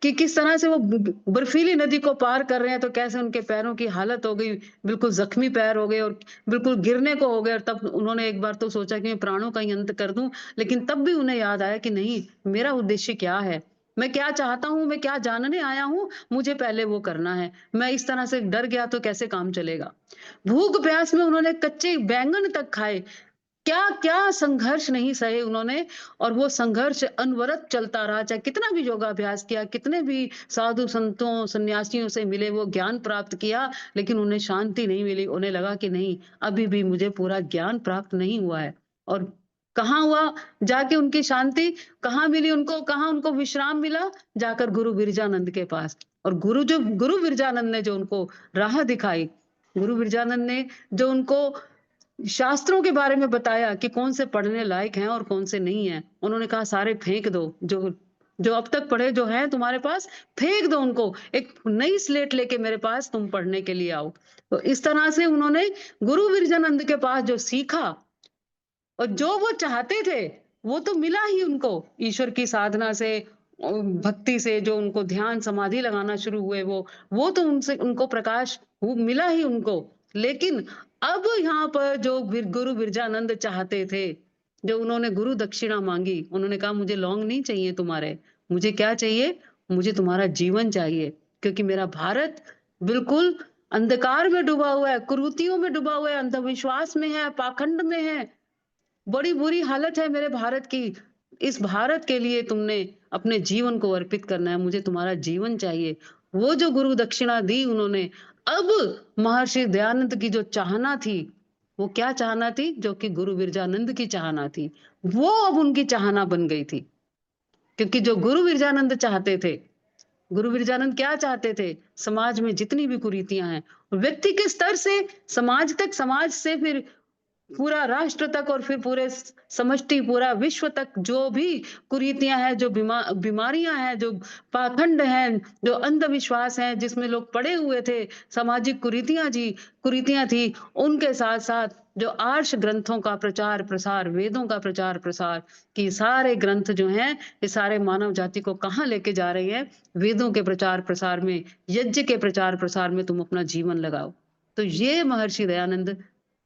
कि किस तरह से वो बर्फीली नदी को पार कर रहे हैं तो कैसे उनके पैरों की हालत हो गई, बिल्कुल जख्मी पैर हो गए और बिल्कुल गिरने को हो गए। और तब उन्होंने एक बार तो सोचा कि मैं प्राणों का ही अंत कर दूं, लेकिन तब भी उन्हें याद आया कि नहीं, मेरा उद्देश्य क्या है, मैं क्या चाहता हूं, मैं क्या जानने आया हूं, मुझे पहले वो करना है। मैं इस तरह से डर गया तो कैसे काम चलेगा। भूख प्यास में उन्होंने कच्चे बैंगन तक खाए, क्या-क्या संघर्ष नहीं सहे उन्होंने। और वो संघर्ष अनवरत चलता रहा, चाहे कितना भी योगाभ्यास किया, कितने भी साधु संतों सन्यासियों से मिले, वो ज्ञान प्राप्त किया, लेकिन उन्हें शांति नहीं मिली। उन्हें लगा कि नहीं, अभी भी मुझे पूरा ज्ञान प्राप्त नहीं हुआ है। और कहाँ हुआ जाके उनकी शांति, कहाँ मिली उनको, कहाँ उनको विश्राम मिला, जाकर गुरु बिरजानंद के पास। और गुरु बिरजानंद ने जो उनको राह दिखाई, गुरु बिरजानंद ने जो उनको शास्त्रों के बारे में बताया कि कौन से पढ़ने लायक हैं और कौन से नहीं हैं। उन्होंने कहा सारे फेंक दो, जो जो अब तक पढ़े जो हैं तुम्हारे पास, फेंक दो उनको, एक नई स्लेट लेके मेरे पास तुम पढ़ने के लिए आओ। तो इस तरह से उन्होंने गुरु बिरजानंद के पास जो सीखा और जो वो चाहते थे वो तो मिला ही उनको, ईश्वर की साधना से भक्ति से जो उनको ध्यान समाधि लगाना शुरू हुए, वो तो उनसे उनको प्रकाश मिला ही उनको। लेकिन अब यहाँ पर जो गुरु बिरजानंद चाहते थे, जो उन्होंने गुरु दक्षिणा मांगी, उन्होंने कहा मुझे लौंग नहीं चाहिए तुम्हारे, मुझे क्या चाहिए, मुझे तुम्हारा जीवन चाहिए, क्योंकि मेरा भारत बिल्कुल अंधकार में डूबा हुआ है, कुरीतियों में डूबा हुआ है, अंधविश्वास में है, पाखंड में है, बड़ी बुरी हालत है मेरे भारत की। इस भारत के लिए तुमने अपने जीवन को अर्पित करना है, मुझे तुम्हारा जीवन चाहिए। वो जो गुरु दक्षिणा दी उन्होंने, अब महर्षि दयानंद की जो चाहना थी, वो क्या चाहना थी, जो कि गुरु बिरजानंद की चाहना थी, वो अब उनकी चाहना बन गई थी। क्योंकि जो गुरु बिरजानंद चाहते थे, गुरु बिरजानंद क्या चाहते थे, समाज में जितनी भी कुरीतियां हैं, व्यक्ति के स्तर से समाज तक, समाज से फिर पूरा राष्ट्र तक, और फिर पूरे समष्टि, पूरा विश्व तक जो भी कुरीतियां हैं, जो बीमारियां हैं, जो पाखंड हैं, जो अंधविश्वास हैं, जिसमें लोग पड़े हुए थे, सामाजिक कुरीतियां थी, उनके साथ साथ जो आर्ष ग्रंथों का प्रचार प्रसार, वेदों का प्रचार प्रसार, कि सारे ग्रंथ जो हैं ये सारे मानव जाति को कहाँ लेके जा रहे हैं, वेदों के प्रचार प्रसार में, यज्ञ के प्रचार प्रसार में तुम अपना जीवन लगाओ। तो ये महर्षि दयानंद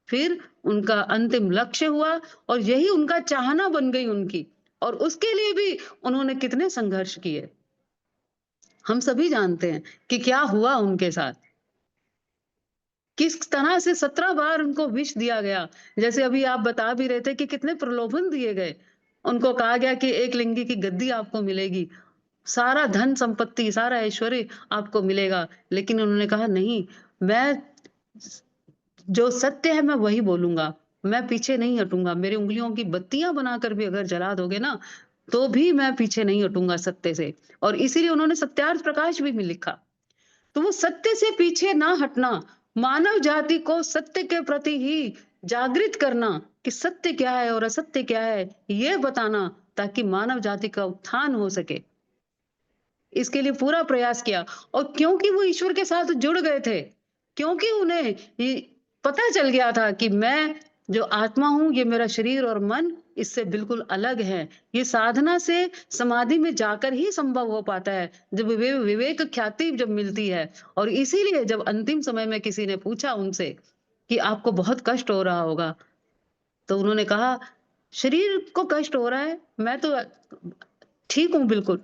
फिर उनका अंतिम लक्ष्य हुआ, और यही उनका चाहना बन गई उनकी। और उसके लिए भी उन्होंने कितने संघर्ष किए, हम सभी जानते हैं कि क्या हुआ उनके साथ, किस तरह से 17 बार उनको विष दिया गया। जैसे अभी आप बता भी रहे थे कि कितने प्रलोभन दिए गए। उनको कहा गया कि एक लिंगी की गद्दी आपको मिलेगी, सारा धन संपत्ति, सारा ऐश्वर्य आपको मिलेगा। लेकिन उन्होंने कहा नहीं, मैं जो सत्य है मैं वही बोलूंगा, मैं पीछे नहीं हटूंगा। मेरी उंगलियों की बत्तियां बनाकर भी अगर जला दोगे ना, तो भी मैं पीछे नहीं हटूंगा सत्य से। और इसीलिए उन्होंने सत्यार्थ प्रकाश भी लिखा। तो वो सत्य से पीछे ना हटना, मानव जाति को सत्य के प्रति ही जागृत करना कि सत्य क्या है और असत्य क्या है, ये बताना, ताकि मानव जाति का उत्थान हो सके। इसके लिए पूरा प्रयास किया। और क्योंकि वो ईश्वर के साथ जुड़ गए थे, क्योंकि उन्हें ये पता चल गया था कि मैं जो आत्मा हूं, ये मेरा शरीर और मन इससे बिल्कुल अलग है। ये साधना से समाधि में जाकर ही संभव हो पाता है, जब विवेक ख्याति जब मिलती है। और इसीलिए जब अंतिम समय में किसी ने पूछा उनसे कि आपको बहुत कष्ट हो रहा होगा, तो उन्होंने कहा शरीर को कष्ट हो रहा है, मैं तो ठीक हूं, बिल्कुल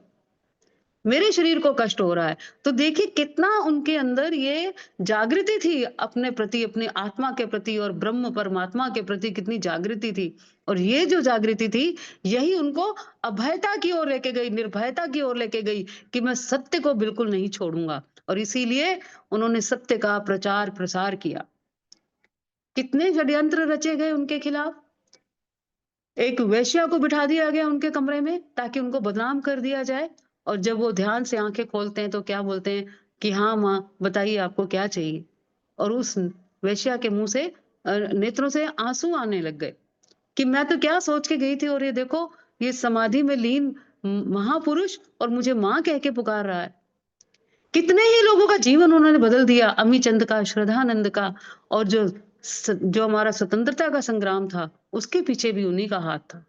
मेरे शरीर को कष्ट हो रहा है। तो देखिए कितना उनके अंदर ये जागृति थी अपने प्रति, अपनी आत्मा के प्रति और ब्रह्म परमात्मा के प्रति कितनी जागृति थी। और ये जो जागृति थी, यही उनको अभयता की ओर लेके गई, निर्भयता की ओर लेके गई कि मैं सत्य को बिल्कुल नहीं छोड़ूंगा। और इसीलिए उन्होंने सत्य का प्रचार प्रसार किया। कितने षड्यंत्र रचे गए उनके खिलाफ। एक वेश्या को बिठा दिया गया उनके कमरे में ताकि उनको बदनाम कर दिया जाए। और जब वो ध्यान से आंखें खोलते हैं तो क्या बोलते हैं कि हाँ माँ बताइए आपको क्या चाहिए। और उस वेश्या के मुंह से नेत्रों से आंसू आने लग गए कि मैं तो क्या सोच के गई थी, और ये देखो ये समाधि में लीन महापुरुष और मुझे माँ कह के पुकार रहा है। कितने ही लोगों का जीवन उन्होंने बदल दिया, अमी चंद का, श्रद्धानंद का। और जो हमारा स्वतंत्रता का संग्राम था, उसके पीछे भी उन्हीं का हाथ था।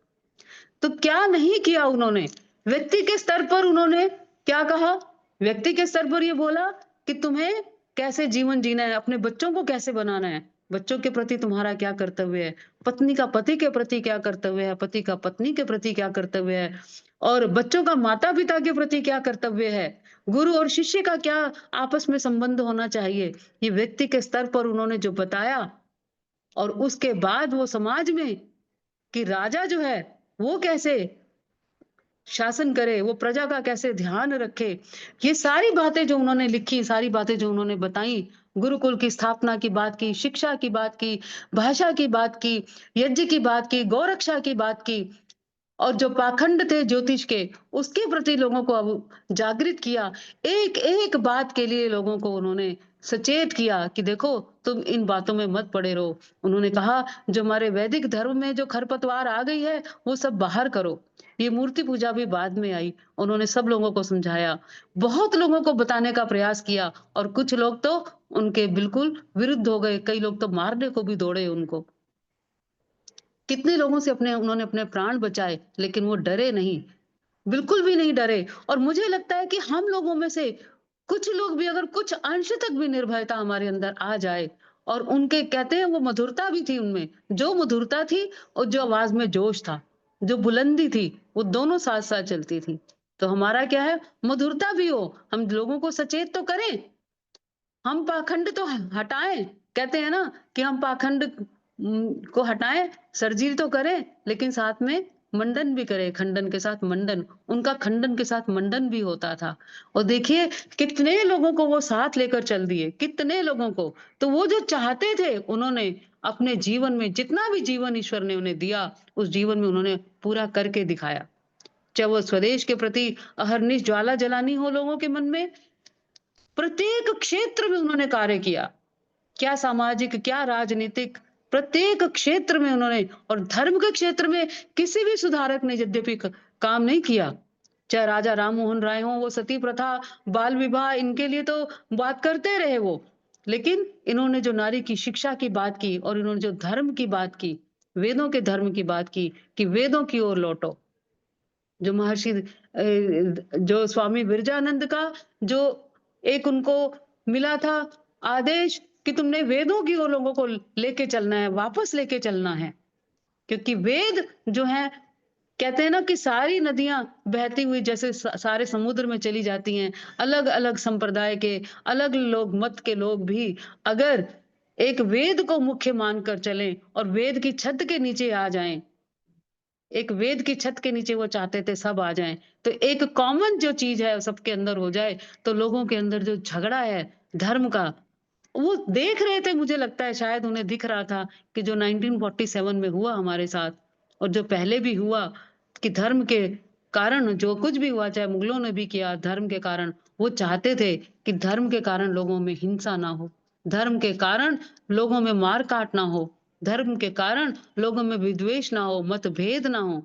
तो क्या नहीं किया उन्होंने। व्यक्ति के स्तर पर उन्होंने क्या कहा, व्यक्ति के स्तर पर ये बोला कि तुम्हें कैसे जीवन जीना है, अपने बच्चों को कैसे बनाना है, बच्चों के प्रति तुम्हारा क्या कर्तव्य है, पत्नी का पति के प्रति क्या कर्तव्य है, पति का पत्नी के प्रति क्या कर्तव्य है, और बच्चों का माता पिता के प्रति क्या कर्तव्य है, गुरु और शिष्य का क्या आपस में संबंध होना चाहिए। ये व्यक्ति के स्तर पर उन्होंने जो बताया, और उसके बाद वो समाज में कि राजा जो है वो कैसे शासन करे, वो प्रजा का कैसे ध्यान रखे, ये सारी बातें जो उन्होंने लिखी, सारी बातें जो उन्होंने बताई, गुरुकुल की स्थापना की बात की, शिक्षा की बात की, भाषा की बात की, यज्ञ की बात की, गौरक्षा की बात की, और जो पाखंड थे ज्योतिष के, उसके प्रति लोगों को अब जागृत किया। एक एक बात के लिए लोगों को उन्होंने सचेत किया कि देखो तुम इन बातों में मत पड़े रहो। उन्होंने कहा जो हमारे वैदिक धर्म में जो खरपतवार आ गई है वो सब बाहर करो। ये मूर्ति पूजा भी बाद में आई। उन्होंने सब लोगों को समझाया, बहुत लोगों को बताने का प्रयास किया, और कुछ लोग तो उनके बिल्कुल विरुद्ध हो गए, कई लोग तो मारने को भी दौड़े उनको। कितने लोगों से उन्होंने अपने प्राण बचाए, लेकिन वो डरे नहीं, बिल्कुल भी नहीं डरे। और मुझे लगता है कि हम लोगों में से कुछ लोग भी अगर कुछ अंश तक भी निर्भयता हमारे अंदर आ जाए, और उनके कहते हैं वो मधुरता भी थी उनमें, जो मधुरता थी और जो आवाज में जोश था, जो बुलंदी थी, वो दोनों साथ साथ चलती थी। तो हमारा क्या है, मधुरता भी हो, हम लोगों को सचेत तो करें, हम पाखंड तो हटाएं। कहते हैं ना कि हम पाखंड को हटाएं, सर्जरी तो करें, लेकिन साथ में मंडन भी करें, खंडन के साथ मंडन। उनका खंडन के साथ मंडन भी होता था। और देखिए कितने लोगों को वो साथ लेकर चल दिए, कितने लोगों को। तो वो जो चाहते थे उन्होंने अपने जीवन में, जितना भी जीवन ईश्वर ने उन्हें दिया, उस जीवन में उन्होंने पूरा करके दिखाया। चाहे वो स्वदेश के प्रति अहर्निश ज्वाला जलानी हो लोगों के मन में, प्रत्येक क्षेत्र में उन्होंने कार्य किया, क्या सामाजिक, क्या राजनीतिक, प्रत्येक क्षेत्र में उन्होंने। और धर्म के क्षेत्र में किसी भी सुधारक ने यद्यपि काम नहीं किया, चाहे राजा राममोहन राय हो, वो सती प्रथा, बाल विवाह, इनके लिए तो बात करते रहे वो, लेकिन इन्होंने जो नारी की शिक्षा की बात की, और इन्होंने जो धर्म की बात की, वेदों के धर्म की बात की कि वेदों की ओर लौटो। जो महर्षि जो स्वामी विरजानंद का जो एक उनको मिला था आदेश कि तुमने वेदों की ओर लोगों को लेके चलना है, वापस लेके चलना है। क्योंकि वेद जो है, कहते हैं ना कि सारी नदियां बहती हुई जैसे सारे समुद्र में चली जाती हैं। अलग अलग संप्रदाय के, अलग लोग, मत के लोग भी अगर एक वेद को मुख्य मानकर चलें और वेद की छत के नीचे आ जाएं। एक वेद की छत के नीचे वो चाहते थे सब आ जाएं। तो एक कॉमन जो चीज है सबके अंदर हो जाए, तो लोगों के अंदर जो झगड़ा है धर्म का, वो देख रहे थे, मुझे लगता है शायद उन्हें दिख रहा था कि जो 1947 में हुआ हमारे साथ और जो पहले भी हुआ, कि धर्म के कारण जो कुछ भी हुआ, चाहे मुगलों ने भी किया धर्म के कारण, वो चाहते थे कि धर्म के कारण लोगों में हिंसा ना हो, धर्म के कारण लोगों में मार काट ना हो, धर्म के कारण लोगों में विद्वेष ना हो, मतभेद ना हो।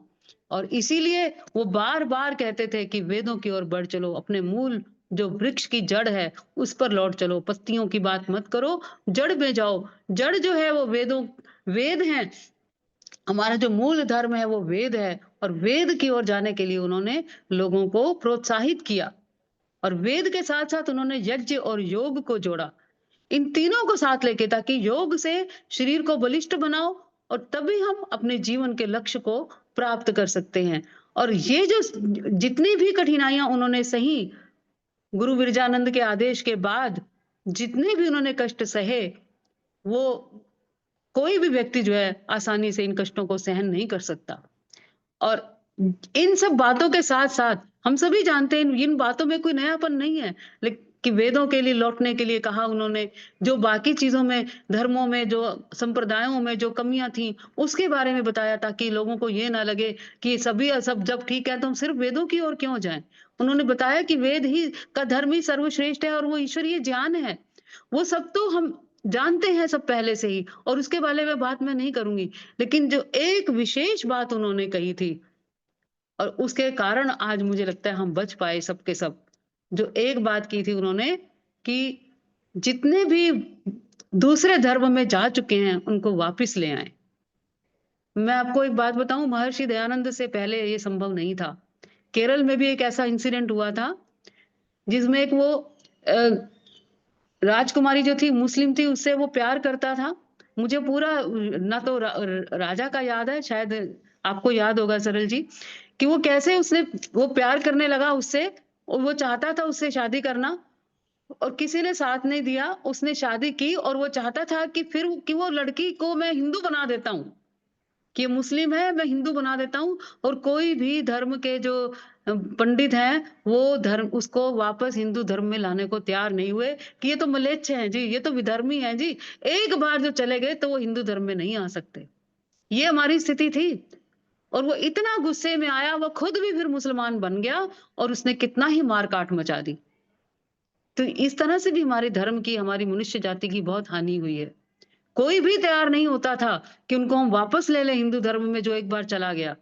और इसीलिए वो बार बार कहते थे कि वेदों की ओर बढ़ चलो, अपने मूल जो वृक्ष की जड़ है उस पर लौट चलो, पत्तियों की बात मत करो, जड़ में जाओ। जड़ जो है वो वेद हैं। हमारा जो मूल धर्म है वो वेद है, और वेद की ओर जाने के लिए उन्होंने लोगों को प्रोत्साहित किया। और वेद के साथ साथ उन्होंने यज्ञ और योग को जोड़ा, इन तीनों को साथ लेके, ताकि योग से शरीर को बलिष्ठ बनाओ और तभी हम अपने जीवन के लक्ष्य को प्राप्त कर सकते हैं। और ये जो जितनी भी कठिनाइयां उन्होंने सही, गुरु विरजानंद के आदेश के बाद जितने भी उन्होंने कष्ट सहे, वो कोई भी व्यक्ति जो है आसानी से इन कष्टों को सहन नहीं कर सकता। और इन सब बातों के साथ साथ हम सभी जानते हैं इन बातों में कोई नयापन नहीं है, लेकिन कि वेदों के लिए लौटने के लिए कहा उन्होंने, जो बाकी चीजों में, धर्मों में, जो संप्रदायों में जो कमियां थी उसके बारे में बताया, ताकि लोगों को ये ना लगे कि सब जब ठीक है तो हम सिर्फ वेदों की ओर क्यों जाएं। उन्होंने बताया कि वेद ही का धर्म ही सर्वश्रेष्ठ है और वो ईश्वरीय ज्ञान है। वो सब तो हम जानते हैं सब पहले से ही, और उसके बारे में बात मैं नहीं करूंगी, लेकिन जो एक विशेष बात उन्होंने कही थी और उसके कारण आज मुझे लगता है हम बच पाए सबके सब। जो एक बात की थी उन्होंने कि जितने भी दूसरे धर्म में जा चुके हैं उनको वापस ले आए। मैं आपको एक बात बताऊं, महर्षि दयानंद से पहले ये संभव नहीं था। केरल में भी एक ऐसा इंसिडेंट हुआ था जिसमें एक वो राजकुमारी जो थी मुस्लिम थी, उससे वो प्यार करता था। मुझे पूरा ना तो राजा का याद है, शायद आपको याद होगा सरल जी, कि वो कैसे वो प्यार करने लगा उससे, और वो चाहता था उससे शादी करना और किसी ने साथ नहीं दिया। उसने शादी की और वो चाहता था कि फिर कि वो लड़की को मैं हिंदू बना देता हूँ, कि ये मुस्लिम है मैं हिंदू बना देता हूँ। और कोई भी धर्म के जो पंडित हैं वो धर्म उसको वापस हिंदू धर्म में लाने को तैयार नहीं हुए, कि ये तो मलेच्छ हैं जी, ये तो विधर्मी हैं जी, एक बार जो चले गए तो वो हिंदू धर्म में नहीं आ सकते। ये हमारी स्थिति थी। और वो इतना गुस्से में आया, वो खुद भी फिर मुसलमान बन गया और उसने कितना ही मारकाट मचा दी। तो इस तरह से भी हमारे धर्म की, हमारी मनुष्य जाति की बहुत हानि हुई है। कोई भी तैयार नहीं होता था कि उनको हम वापस ले लें हिंदू धर्म में जो एक बार चला गया।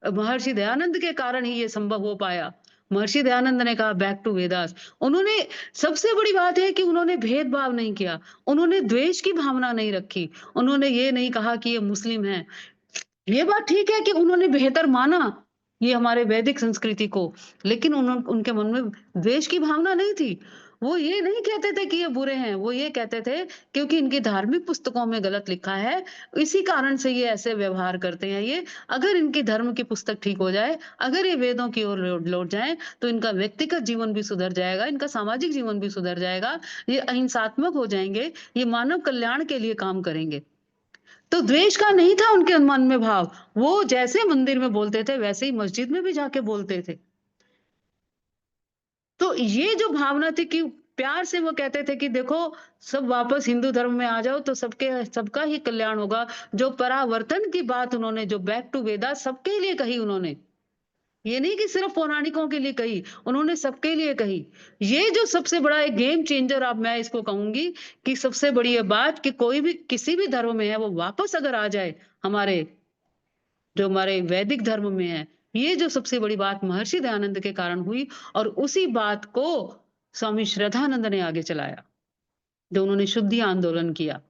महर्षि दयानंद के कारण ही ये संभव हो पाया। महर्षि दयानंद ने कहा बैक टू वेदास। उन्होंने, सबसे बड़ी बात है कि उन्होंने भेदभाव नहीं किया, उन्होंने द्वेष की भावना नहीं रखी, उन्होंने ये नहीं कहा कि ये मुस्लिम है। ये बात ठीक है कि उन्होंने बेहतर माना ये हमारे वैदिक संस्कृति को, लेकिन उनके मन में द्वेष की भावना नहीं थी। वो ये नहीं कहते थे कि ये बुरे हैं, वो ये कहते थे क्योंकि इनकी धार्मिक पुस्तकों में गलत लिखा है, इसी कारण से ये ऐसे व्यवहार करते हैं। ये अगर इनकी धर्म की पुस्तक ठीक हो जाए, अगर ये वेदों की ओर लौट जाएं, तो इनका व्यक्तिगत जीवन भी सुधर जाएगा, इनका सामाजिक जीवन भी सुधर जाएगा, ये अहिंसात्मक हो जाएंगे, ये मानव कल्याण के लिए काम करेंगे। तो द्वेष का नहीं था उनके मन में भाव। वो जैसे मंदिर में बोलते थे वैसे ही मस्जिद में भी जाके बोलते थे। तो ये जो भावना थी कि प्यार से वो कहते थे कि देखो सब वापस हिंदू धर्म में आ जाओ तो सबका ही कल्याण होगा। जो परावर्तन की बात उन्होंने, जो बैक टू वेदास सबके लिए कही उन्होंने, ये नहीं कि सिर्फ पौराणिकों के लिए कही, उन्होंने सबके लिए कही। ये जो सबसे बड़ा एक गेम चेंजर, अब मैं इसको कहूंगी कि सबसे बड़ी ये बात कि कोई भी किसी भी धर्म में है वो वापस अगर आ जाए हमारे वैदिक धर्म में है, ये जो सबसे बड़ी बात महर्षि दयानंद के कारण हुई। और उसी बात को स्वामी श्रद्धानंद ने आगे चलाया, जो उन्होंने शुद्धि आंदोलन किया।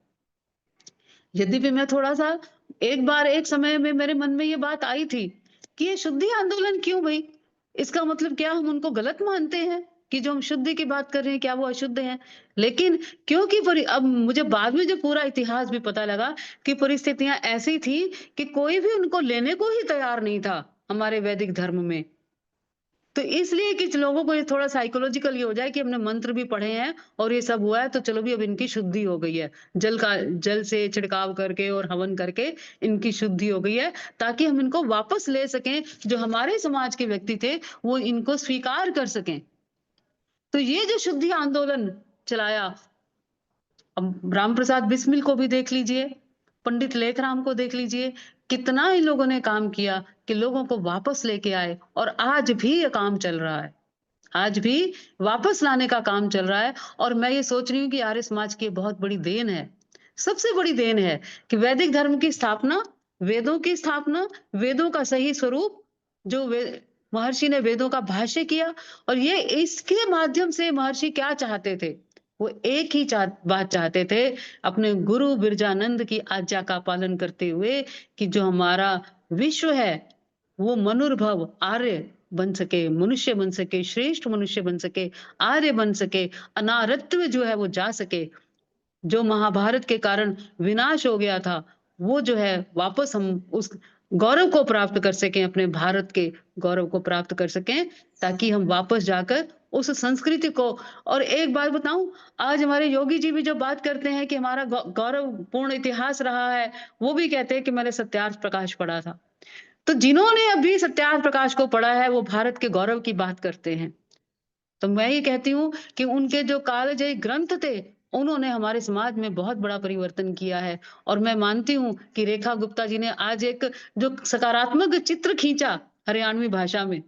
यद्यपि मैं थोड़ा सा एक समय में मेरे मन में ये बात आई थी कि ये शुद्धि आंदोलन क्यों भाई, इसका मतलब क्या हम उनको गलत मानते हैं कि जो हम शुद्धि की बात कर रहे हैं क्या वो अशुद्ध हैं। लेकिन क्योंकि अब मुझे बाद में जो पूरा इतिहास भी पता लगा कि परिस्थितियां ऐसी थी कि कोई भी उनको लेने को ही तैयार नहीं था हमारे वैदिक धर्म में। तो इसलिए कि लोगों को ये थोड़ा साइकोलॉजिकल ये हो जाए कि हमने मंत्र भी पढ़े हैं और ये सब हुआ है, तो चलो भी अब इनकी शुद्धि हो गई है। जल से छिड़काव करके और हवन करके इनकी शुद्धि हो गई है, ताकि हम इनको वापस ले सकें, जो हमारे समाज के व्यक्ति थे वो इनको स्वीकार कर सकें। तो ये जो शुद्धि आंदोलन चलाया, अब राम प्रसाद बिस्मिल को भी देख लीजिए, पंडित लेखराम को देख लीजिए, कितना इन लोगों ने काम किया कि लोगों को वापस लेके आए, और आज भी ये काम चल रहा है। आज भी वापस लाने का काम चल रहा है। और मैं ये सोच रही हूँ कि आर्य समाज की बहुत बड़ी देन है, सबसे बड़ी देन है कि वैदिक धर्म की स्थापना, वेदों की स्थापना, वेदों का सही स्वरूप, जो महर्षि ने वेदों का भाष्य किया, और ये इसके माध्यम से महर्षि क्या चाहते थे, वो एक ही बात चाहते थे, अपने गुरु बिरजानंद की आज्ञा का पालन करते हुए, कि जो हमारा विश्व है वो मनुर्भव आर्य बन सके, मनुष्य बन सके, श्रेष्ठ मनुष्य बन सके, आर्य बन सके, अनारत्व जो है वो जा सके। जो महाभारत के कारण विनाश हो गया था, वो जो है वापस हम उस गौरव को प्राप्त कर सकें, अपने भारत के गौरव को प्राप्त कर सकें, ताकि हम वापस जाकर उस संस्कृति को। और एक बात बताऊं, आज हमारे योगी जी भी जो बात करते हैं कि हमारा गौरवपूर्ण इतिहास रहा है, वो भी कहते हैं कि मैंने सत्यार्थ प्रकाश पढ़ा था। तो जिन्होंने अभी सत्यार्थ प्रकाश को पढ़ा है, वो भारत के गौरव की बात करते हैं। तो मैं ये कहती हूँ कि उनके जो कालजयी ग्रंथ थे, उन्होंने हमारे समाज में बहुत बड़ा परिवर्तन किया है। और मैं मानती हूँ कि रेखा गुप्ता जी ने आज एक जो सकारात्मक चित्र खींचा हरियाणवी भाषा में,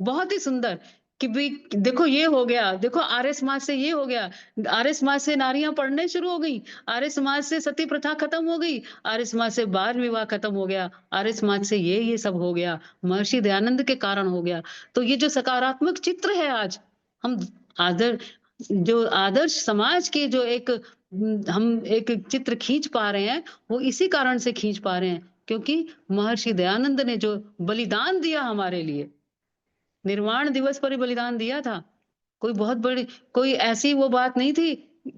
बहुत ही सुंदर, कि भाई देखो ये हो गया, देखो आर्य समाज से ये हो गया, आर्य समाज से नारियां पढ़ने शुरू हो गई, आर्य समाज से सती प्रथा खत्म हो गई, आर्य समाज से बाल विवाह खत्म हो गया, आर्य समाज से ये सब हो गया, महर्षि दयानंद के कारण हो गया। तो ये जो सकारात्मक चित्र है, आज हम आदर्श समाज के जो हम एक चित्र खींच पा रहे हैं, वो इसी कारण से खींच पा रहे हैं, क्योंकि महर्षि दयानंद ने जो बलिदान दिया हमारे लिए, निर्वाण दिवस पर ही बलिदान दिया था। कोई बहुत बड़ी, कोई ऐसी वो बात नहीं थी,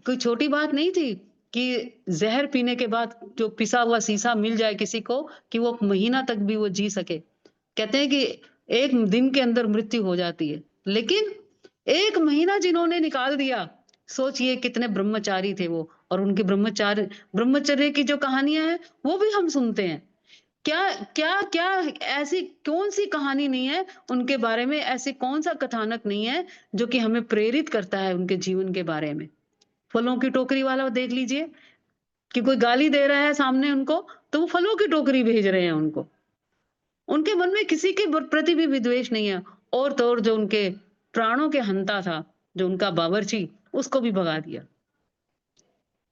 कोई छोटी बात नहीं थी कि जहर पीने के बाद जो पिसा हुआ शीशा मिल जाए किसी को, कि वो महीना तक भी वो जी सके। कहते हैं कि एक दिन के अंदर मृत्यु हो जाती है, लेकिन 1 महीना जिन्होंने निकाल दिया, सोचिए कितने ब्रह्मचारी थे वो। और उनके ब्रह्मचर्य की जो कहानियां हैं, वो भी हम सुनते हैं। क्या क्या क्या ऐसी कौन सी कहानी नहीं है उनके बारे में, ऐसी कौन सा कथानक नहीं है जो कि हमें प्रेरित करता है उनके जीवन के बारे में। फलों की टोकरी वाला देख लीजिए, कि कोई गाली दे रहा है सामने उनको, तो वो फलों की टोकरी भेज रहे हैं उनको। उनके मन में किसी के प्रति भी विद्वेष नहीं है। और तो और जो उनके प्राणों के हंता था, जो उनका बावर्ची, उसको भी भगा दिया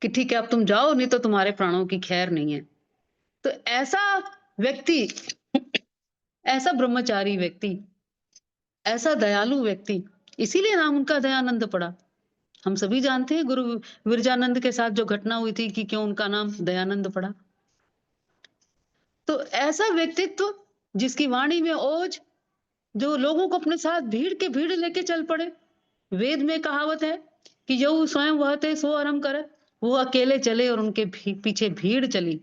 कि ठीक है अब तुम जाओ, नहीं तो तुम्हारे प्राणों की खैर नहीं है। तो ऐसा व्यक्ति, ऐसा ब्रह्मचारी व्यक्ति, ऐसा दयालु व्यक्ति, इसीलिए नाम उनका दयानंद पड़ा। हम सभी जानते हैं गुरु विरजानंद के साथ जो घटना हुई थी, कि क्यों उनका नाम दयानंद पड़ा। तो ऐसा व्यक्तित्व जिसकी वाणी में ओज, जो लोगों को अपने साथ भीड़ लेके चल पड़े। वेद में कहावत है कि जो स्वयं वहते सो आरम करे, वो अकेले चले और उनके पीछे भीड़ चली।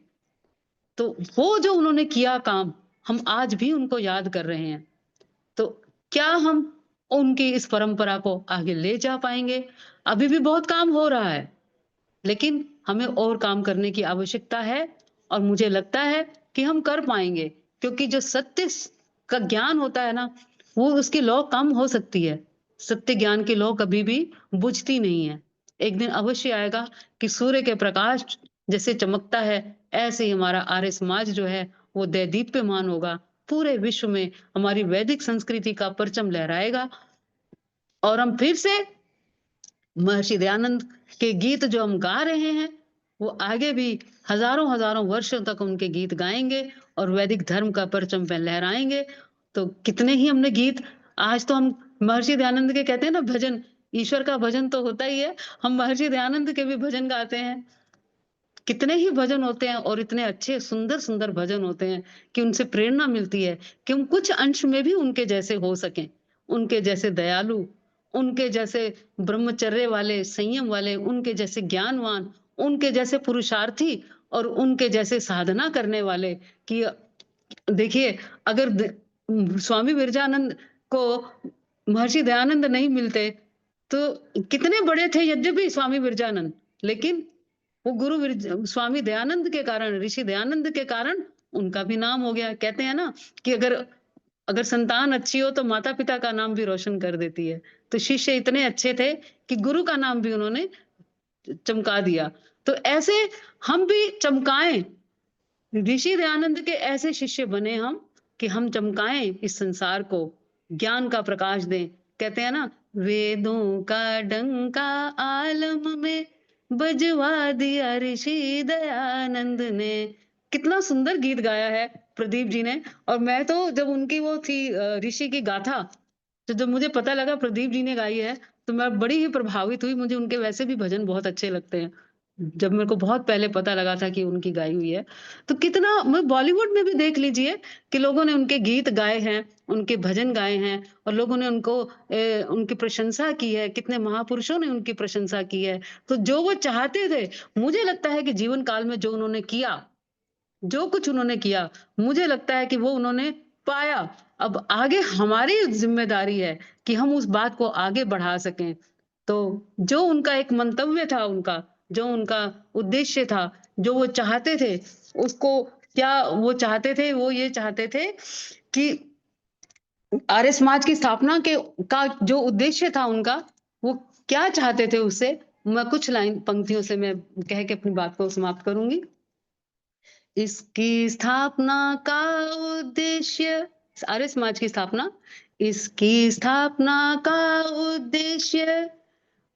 तो वो जो उन्होंने किया काम, हम आज भी उनको याद कर रहे हैं। तो क्या हम उनकी इस परंपरा को आगे ले जा पाएंगे? अभी भी बहुत काम हो रहा है, लेकिन हमें और काम करने की आवश्यकता है। और मुझे लगता है कि हम कर पाएंगे, क्योंकि जो सत्य का ज्ञान होता है ना, वो उसकी लौ कम हो सकती है, सत्य ज्ञान की लौ कभी भी बुझती नहीं है। एक दिन अवश्य आएगा कि सूर्य के प्रकाश जैसे चमकता है, ऐसे ही हमारा आर्य समाज जो है वो दैदीप्यमान होगा। पूरे विश्व में हमारी वैदिक संस्कृति का परचम लहराएगा। और हम फिर से महर्षि दयानंद के गीत जो हम गा रहे हैं, वो आगे भी हजारों हजारों वर्षों तक उनके गीत गाएंगे और वैदिक धर्म का परचम पे लहराएंगे। तो कितने ही हमने गीत, आज तो हम महर्षि दयानंद के कहते हैं ना भजन, ईश्वर का भजन तो होता ही है, हम महर्षि दयानंद के भी भजन गाते हैं। कितने ही भजन होते हैं, और इतने अच्छे सुंदर सुंदर भजन होते हैं कि उनसे प्रेरणा मिलती है कि हम कुछ अंश में भी उनके जैसे हो सकें, उनके जैसे दयालु, उनके जैसे ब्रह्मचर्य वाले, संयम वाले, उनके जैसे ज्ञानवान, उनके जैसे पुरुषार्थी, और उनके जैसे साधना करने वाले। कि देखिए, अगर स्वामी विरजानंद को महर्षि दयानंद नहीं मिलते तो कितने बड़े थे यद्यपि स्वामी विरजानंद, लेकिन वो स्वामी दयानंद के कारण, ऋषि दयानंद के कारण उनका भी नाम हो गया। कहते हैं ना कि अगर संतान अच्छी हो तो माता पिता का नाम भी रोशन कर देती है। तो शिष्य इतने अच्छे थे कि गुरु का नाम भी उन्होंने चमका दिया। तो ऐसे हम भी चमकाएं, ऋषि दयानंद के ऐसे शिष्य बने हम कि हम चमकाएं इस संसार को, ज्ञान का प्रकाश दें। कहते हैं ना, वेदों का डंका आलम में बजवा दिया ऋषि दयानंद ने। कितना सुंदर गीत गाया है प्रदीप जी ने। और मैं तो जब उनकी वो थी ऋषि की गाथा, तो जब मुझे पता लगा प्रदीप जी ने गाई है तो मैं बड़ी ही प्रभावित हुई। मुझे उनके वैसे भी भजन बहुत अच्छे लगते हैं, जब मेरे को बहुत पहले पता लगा था कि उनकी गाई हुई है। तो कितना, मैं बॉलीवुड में भी देख लीजिए कि लोगों ने उनके गीत गाए हैं, उनके भजन गाए हैं और लोगों ने उनकी प्रशंसा की है। कितने महापुरुषों ने उनकी प्रशंसा की है। तो जो वो चाहते थे, मुझे लगता है कि जीवन काल में जो उन्होंने किया, जो कुछ उन्होंने किया, मुझे लगता है कि वो उन्होंने पाया। अब आगे हमारी जिम्मेदारी है कि हम उस बात को आगे बढ़ा सकें। तो जो उनका एक मंतव्य था, जो उनका उद्देश्य था, जो वो चाहते थे, उसको क्या वो चाहते थे? वो ये चाहते थे कि आर्य समाज की स्थापना का जो उद्देश्य था उनका, वो क्या चाहते थे उससे? मैं कुछ लाइन पंक्तियों से मैं कह के अपनी बात को समाप्त करूंगी। इसकी स्थापना का उद्देश्य, आर्य समाज की स्थापना, इसकी स्थापना का उद्देश्य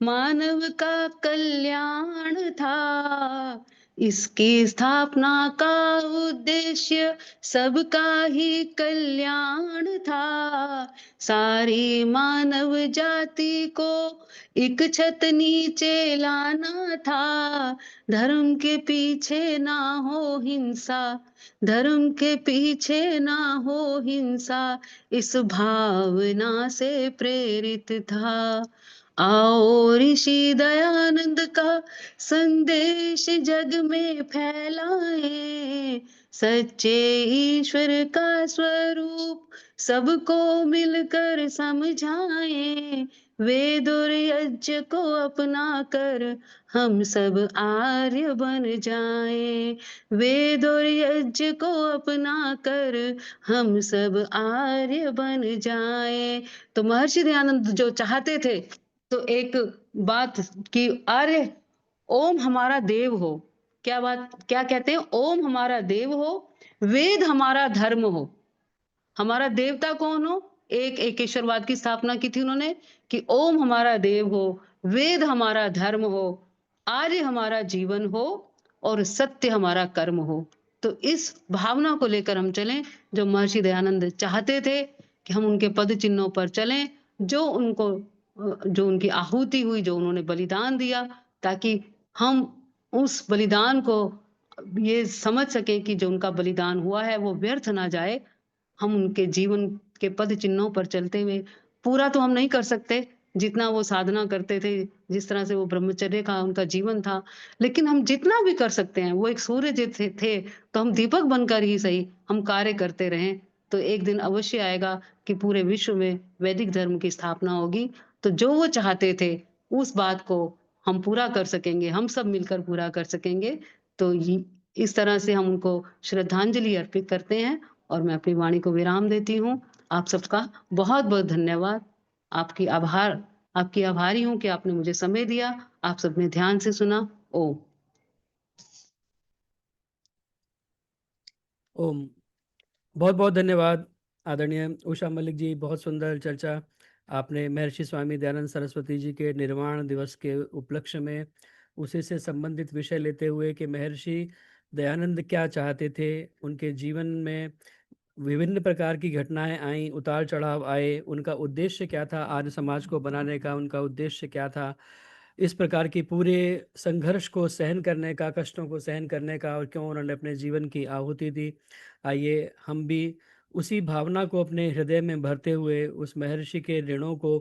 मानव का कल्याण था। इसकी स्थापना का उद्देश्य सबका ही कल्याण था। सारी मानव जाति को एक छत नीचे लाना था। धर्म के पीछे ना हो हिंसा, धर्म के पीछे ना हो हिंसा, इस भावना से प्रेरित था। आओ ऋषि दयानंद का संदेश जग में फैलाएं, सच्चे ईश्वर का स्वरूप सबको मिलकर समझाएं। वेद और यज्ञ को अपना कर हम सब आर्य बन जाएं। वेद और यज्ञ को अपना कर हम सब आर्य बन जाएं। तो महर्षि दयानंद जो चाहते थे, तो एक बात कि आर्य, ओम हमारा देव हो। क्या कहते हैं? ओम हमारा देव हो, वेद हमारा धर्म हो। हमारा देवता कौन हो? एक एकेश्वरवाद की स्थापना की थी उन्होंने कि ओम हमारा देव हो, वेद हमारा धर्म हो, आर्य हमारा जीवन हो और सत्य हमारा कर्म हो। तो इस भावना को लेकर हम चलें, जो महर्षि दयानंद चाहते थे कि हम उनके पद चिन्हों पर चलें, जो उनकी आहुति हुई, जो उन्होंने बलिदान दिया, ताकि हम उस बलिदान को ये समझ सके कि जो उनका बलिदान हुआ है वो व्यर्थ ना जाए। हम उनके जीवन के पद चिन्हों पर चलते हुए, पूरा तो हम नहीं कर सकते जितना वो साधना करते थे, जिस तरह से वो ब्रह्मचर्य का उनका जीवन था, लेकिन हम जितना भी कर सकते हैं, वो एक सूर्य जैसे थे, तो हम दीपक बनकर ही सही हम कार्य करते रहें। तो एक दिन अवश्य आएगा कि पूरे विश्व में वैदिक धर्म की स्थापना होगी। तो जो वो चाहते थे उस बात को हम पूरा कर सकेंगे, हम सब मिलकर पूरा कर सकेंगे। तो इस तरह से हम उनको श्रद्धांजलि अर्पित करते हैं और मैं अपनी वाणी को विराम देती हूँ। आप सबका बहुत बहुत धन्यवाद। आपकी आभारी हूँ कि आपने मुझे समय दिया, आप सबने ध्यान से सुना। ओम। ओम। बहुत बहुत धन्यवाद आदरणीय उषा मलिक जी। बहुत सुंदर चर्चा आपने महर्षि स्वामी दयानंद सरस्वती जी के निर्वाण दिवस के उपलक्ष्य में उसी से संबंधित विषय लेते हुए कि महर्षि दयानंद क्या चाहते थे, उनके जीवन में विभिन्न प्रकार की घटनाएं आई, उतार चढ़ाव आए, उनका उद्देश्य क्या था, आर्य समाज को बनाने का उनका उद्देश्य क्या था, इस प्रकार की पूरे संघर्ष को सहन करने का, कष्टों को सहन करने का, और क्यों उन्होंने अपने जीवन की आहुति दी। आइए हम भी उसी भावना को अपने हृदय में भरते हुए उस महर्षि के ऋणों को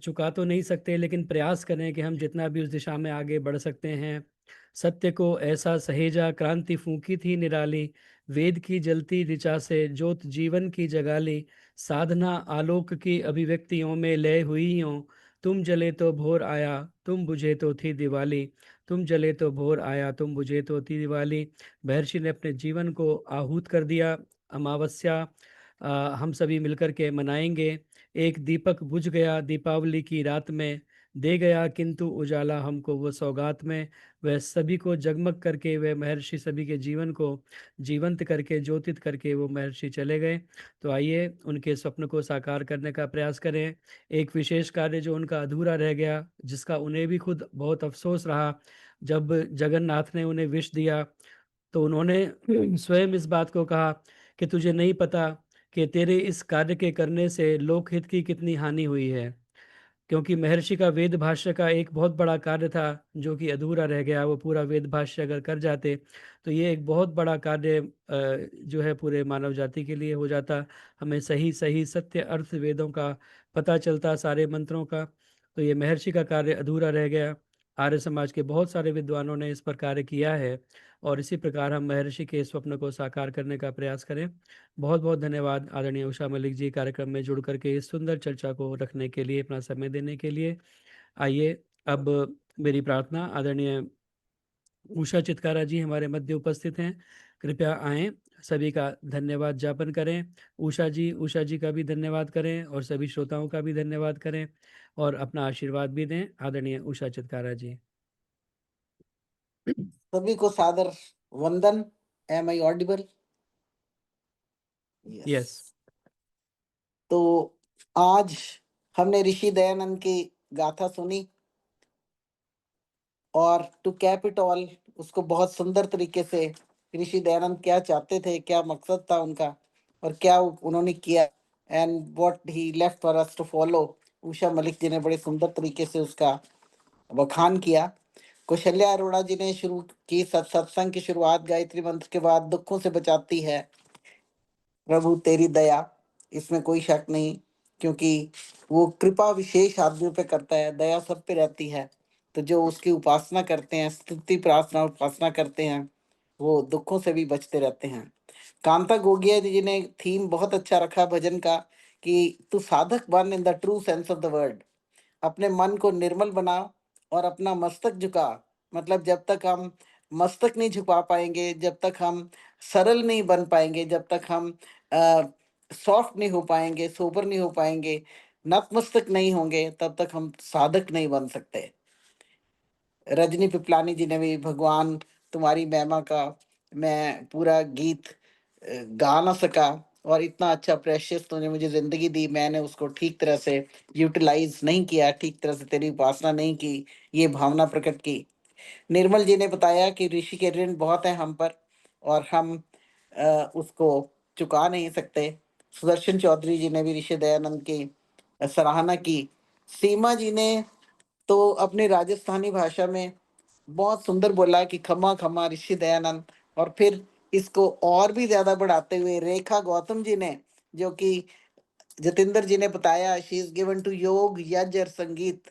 चुका तो नहीं सकते, लेकिन प्रयास करें कि हम जितना भी उस दिशा में आगे बढ़ सकते हैं, सत्य को ऐसा सहेजा, क्रांति फूंकी थी निराली, वेद की जलती ऋचा से ज्योत जीवन की जगाली, साधना आलोक की अभिव्यक्तियों में लय हुई हो, तुम जले तो भोर आया, तुम बुझे तो थी दिवाली, तुम जले तो भोर आया, तुम बुझे तो थी दिवाली। महर्षि ने अपने जीवन को आहूत कर दिया। अमावस्या हम सभी मिलकर के मनाएंगे। एक दीपक बुझ गया दीपावली की रात में, दे गया किंतु उजाला हमको वो सौगात में। वह सभी को जगमग करके, वह महर्षि सभी के जीवन को जीवंत करके, ज्योतित करके वो महर्षि चले गए। तो आइए उनके स्वप्न को साकार करने का प्रयास करें। एक विशेष कार्य जो उनका अधूरा रह गया, जिसका उन्हें भी खुद बहुत अफसोस रहा, जब जगन्नाथ ने उन्हें विष दिया तो उन्होंने स्वयं इस बात को कहा कि तुझे नहीं पता कि तेरे इस कार्य के करने से लोकहित की कितनी हानि हुई है। क्योंकि महर्षि का वेद भाष्य का एक बहुत बड़ा कार्य था जो कि अधूरा रह गया। वो पूरा वेद भाष्य अगर कर जाते तो ये एक बहुत बड़ा कार्य जो है पूरे मानव जाति के लिए हो जाता। हमें सही सही सत्य अर्थ वेदों का पता चलता, सारे मंत्रों का। तो ये महर्षि का कार्य अधूरा रह गया। आर्य समाज के बहुत सारे विद्वानों ने इस पर कार्य किया है और इसी प्रकार हम महर्षि के स्वप्न को साकार करने का प्रयास करें। बहुत बहुत धन्यवाद आदरणीय उषा मलिक जी, कार्यक्रम में जुड़ करके इस सुंदर चर्चा को रखने के लिए, अपना समय देने के लिए। आइए अब मेरी प्रार्थना, आदरणीय उषा चित्कारा जी हमारे मध्य उपस्थित हैं, कृपया आएं, सभी का धन्यवाद ज्ञापन करें। उषा जी का भी धन्यवाद करें और सभी श्रोताओं का भी धन्यवाद करें और अपना आशीर्वाद भी दें। आदरणीय उषा चित्कारा जी। सभी को सादर वंदन। Am I audible? यस। तो आज हमने ऋषि दयानंद की गाथा सुनी और टू कैप इट ऑल, उसको बहुत सुंदर तरीके से ऋषि दयानंद क्या चाहते थे, क्या मकसद था उनका और क्या उन्होंने किया, and what he left for us to follow. Usha Malik ji ने बड़े सुंदर तरीके से उसका बखान किया। कौशल्या अरोड़ा जी ने शुरू की सत्संग की शुरुआत गायत्री मंत्र के बाद दुखों से बचाती है प्रभु तेरी दया, इसमें कोई शक नहीं, क्योंकि वो कृपा विशेष आदमियों पे करता है, दया सब पे रहती है। तो जो उसकी उपासना करते हैं, स्तुति प्रार्थना उपासना करते हैं, वो दुखों से भी बचते रहते हैं। कांता गोगिया जी ने थीम बहुत अच्छा रखा भजन का कि तू साधक बन in the true sense of the word. अपने मन को निर्मल बना और अपना मस्तक झुका। मतलब जब तक हम मस्तक नहीं झुका पाएंगे, जब तक हम सरल नहीं बन पाएंगे, जब तक हम सॉफ्ट नहीं हो पाएंगे, सोबर नहीं हो पाएंगे, नतमस्तक नहीं होंगे, तब तक हम साधक नहीं बन सकते। रजनी पिपलानी जी ने भी भगवान तुम्हारी महिमा का मैं पूरा गीत गा ना सका और इतना अच्छा प्रेशियस तूने मुझे जिंदगी दी, मैंने उसको ठीक तरह से यूटिलाइज नहीं किया, ठीक तरह से तेरी उपासना नहीं की, ये भावना प्रकट की। निर्मल जी ने बताया कि ऋषि के ऋण बहुत हैं हम पर और हम उसको चुका नहीं सकते। सुदर्शन चौधरी जी ने भी ऋषि दयानंद की सराहना की। सीमा जी ने तो अपने राजस्थानी भाषा में बहुत सुंदर बोला कि खमा खमा ऋषि दयानंद। और फिर इसको और भी ज्यादा बढ़ाते हुए रेखा गौतम जी ने, जो कि जतिंदर जी ने बताया, शी इज गिवन टू योग यज्ञ और संगीत,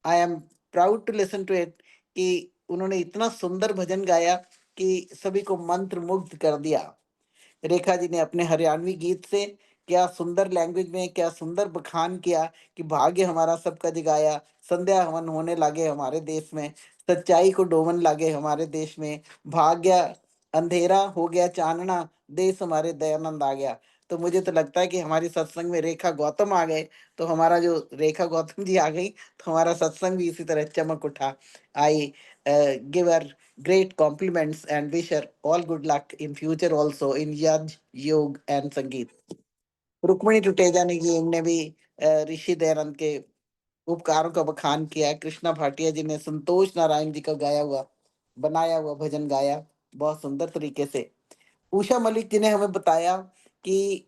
I am proud to listen to it, कि उन्होंने इतना सुंदर भजन गाया कि सभी को मंत्र मुग्ध कर दिया। रेखा जी ने अपने हरियाणवी गीत से क्या सुंदर लैंग्वेज में क्या सुंदर बखान किया कि भाग्य हमारा सबका जगाया, संध्या हवन होने लगे हमारे देश में, सच्चाई को डोवन लागे हमारे देश में, भाग्य अंधेरा हो गया चानना, देश हमारे दयानंद आ गया। तो मुझे तो लगता है कि हमारी सत्संग में रेखा गौतम आ गए, तो हमारा जो रेखा गौतम जी आ गई तो हमारा सत्संग भी इसी तरह चमक उठा। I give her great compliments and wish her all good luck in future also in Yaj, Yog and Sangeet. Rukmini Tuteja ने भी ऋषि दयानंद के उपकारों का बखान किया। कृष्णा भाटिया जी ने संतोष नारायण जी का गाया हुआ बनाया हुआ भजन गाया बहुत सुंदर तरीके से। उषा मलिक जी ने हमें बताया कि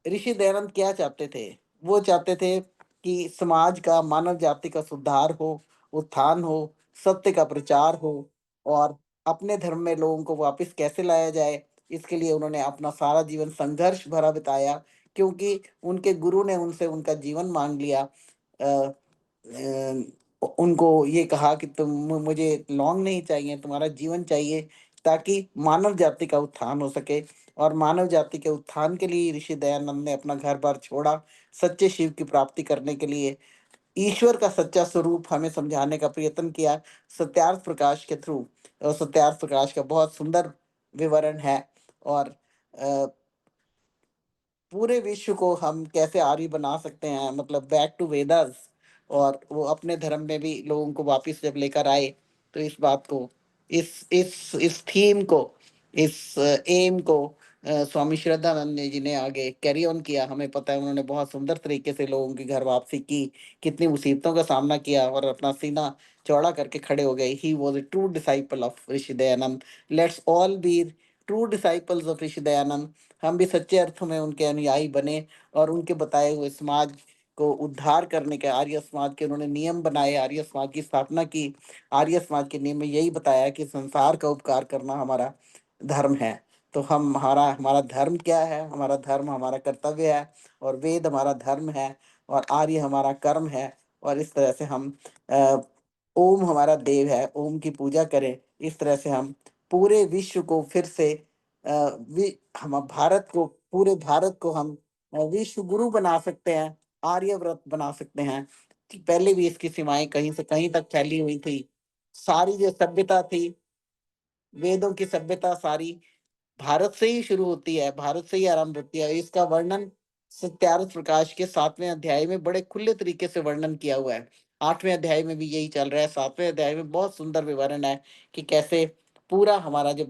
ऋषि दयानंद क्या चाहते थे। वो चाहते थे कि समाज का, मानव जाति का सुधार हो, उत्थान हो, सत्य का प्रचार हो और अपने धर्म में लोगों को वापस कैसे लाया जाए, इसके लिए उन्होंने अपना सारा जीवन संघर्ष भरा बिताया, क्योंकि उनके गुरु ने उनसे उनका जीवन मांग लिया। उनको ये कहा कि तुम मुझे लॉन्ग नहीं चाहिए, तुम्हारा जीवन चाहिए, ताकि मानव जाति का उत्थान हो सके। और मानव जाति के उत्थान के लिए ऋषि दयानंद ने अपना घर बार छोड़ा, सच्चे शिव की प्राप्ति करने के लिए ईश्वर का सच्चा स्वरूप हमें समझाने का प्रयत्न किया सत्यार्थ प्रकाश के थ्रू। और सत्यार्थ प्रकाश का बहुत सुंदर विवरण है। और पूरे विश्व को हम कैसे आर्य बना सकते हैं, मतलब बैक टू वेदास। और वो अपने धर्म में भी लोगों को वापस जब लेकर आए, तो इस बात को, इस थीम को, इस एम को स्वामी श्रद्धानंद जी ने आगे कैरी ऑन किया। हमें पता है उन्होंने बहुत सुंदर तरीके से लोगों की घर वापसी की, कितनी मुसीबतों का सामना किया और अपना सीना चौड़ा करके खड़े हो गए। He was a true disciple of Rishi Dayanand. Let's all be true disciples of Rishi Dayanand. हम भी सच्चे अर्थों में उनके अनुयायी बने और उनके बताए हुए समाज को उद्धार करने के, आर्य समाज के उन्होंने नियम बनाए, आर्य समाज की स्थापना की। आर्य समाज के नियम में यही बताया कि संसार का उपकार करना हमारा धर्म है। तो हमारा धर्म क्या है? हमारा धर्म हमारा कर्तव्य है, और वेद हमारा धर्म है, और आर्य हमारा कर्म है। और इस तरह से हम ओम हमारा देव है, ओम की पूजा करें। इस तरह से हम पूरे विश्व को फिर से हम भारत को, पूरे भारत को हम विश्व गुरु बना सकते हैं, आर्यव्रत बना सकते हैं। पहले भी इसकी सीमाएं कहीं से कहीं तक फैली हुई थी। सारी जो सभ्यता थी, वेदों की सभ्यता सारी भारत से ही शुरू होती है, भारत से ही आरंभ होती है। इसका वर्णन सत्यार्थ प्रकाश के 7वें अध्याय में बड़े खुले तरीके से वर्णन किया हुआ है। 8वें अध्याय में भी यही चल रहा है। 7वें अध्याय में बहुत सुंदर विवरण है कि कैसे पूरा हमारा जो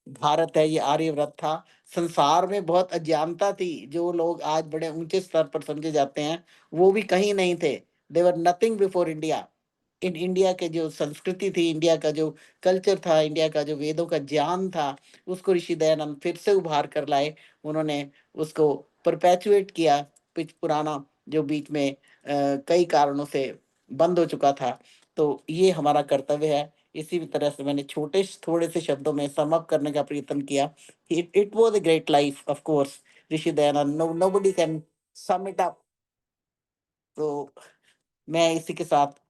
भारत है ये आर्यव्रत था। संसार में बहुत अज्ञानता थी, जो लोग आज बड़े ऊंचे स्तर पर समझे जाते हैं वो भी कहीं नहीं थे। दे वर नथिंग बिफोर इंडिया। इंडिया के जो संस्कृति थी, इंडिया का जो कल्चर था, इंडिया का जो वेदों का ज्ञान था, उसको ऋषि दयानंद फिर से उभार कर लाए। उन्होंने उसको परपेचुएट किया, पुराना जो बीच में कई कारणों से बंद हो चुका था। तो ये हमारा कर्तव्य है। इसी तरह से मैंने थोड़े से शब्दों में सम अप करने का प्रयत्न किया। It was a great life of course. Rishi Dayanand, nobody can sum it up. तो मैं इसी के साथ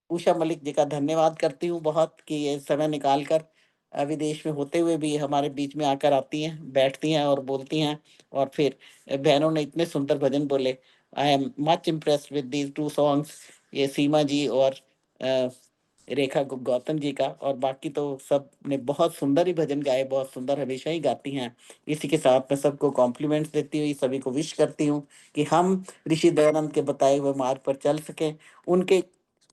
उषा मलिक जी का धन्यवाद करती हूँ बहुत, कि ये समय निकाल कर विदेश में होते हुए भी हमारे बीच में आकर आती हैं, बैठती हैं और बोलती हैं। और फिर बहनों ने इतने सुंदर भजन बोले। I am much impressed with these 2 songs, ये सीमा जी और रेखा गौतम जी का। और बाकी तो सब ने बहुत सुंदर ही भजन गाए, बहुत सुंदर हमेशा ही गाती हैं। इसी के साथ मैं सबको कॉम्प्लीमेंट्स देती हुई सभी को विश करती हूँ कि हम ऋषि दयानंद के बताए हुए मार्ग पर चल सकें। उनके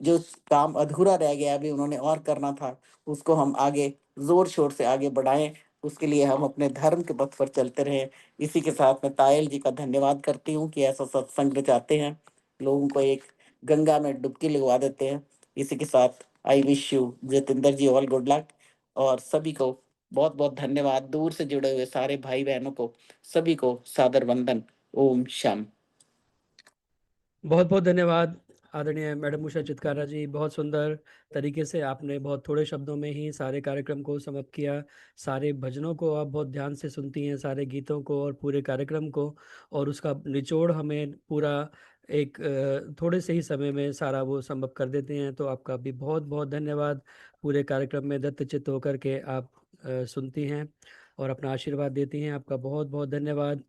जो काम अधूरा रह गया अभी उन्होंने और करना था, उसको हम आगे जोर शोर से आगे बढ़ाएं। उसके लिए हम अपने धर्म के पथ पर चलते रहें। इसी के साथ मैं तायल जी का धन्यवाद करती हूँ कि ऐसा सत्संग चाहते हैं, लोगों को एक गंगा में डुबकी लगवा देते हैं। इसी के साथ I wish you Jitendra ji all good luck, और सभी को बहुत बहुत धन्यवाद। दूर से जुड़े हुए सारे भाई बहनों को सभी को सादर वंदन। ओम शाम। बहुत बहुत धन्यवाद आदरणीय मैडम उषा चितकारा जी। बहुत सुंदर तरीके से आपने बहुत थोड़े शब्दों में ही सारे कार्यक्रम को समाप्त किया। सारे भजनों को आप बहुत ध्यान से सुनती हैं, सारे गीतों को और पूरे कार्यक्रम को, और उसका निचोड़ हमें पूरा एक थोड़े से ही समय में सारा वो संभव कर देते हैं। तो आपका भी बहुत बहुत धन्यवाद। पूरे कार्यक्रम में दत्तचित्त होकर के आप सुनती हैं और अपना आशीर्वाद देती हैं। आपका बहुत बहुत धन्यवाद।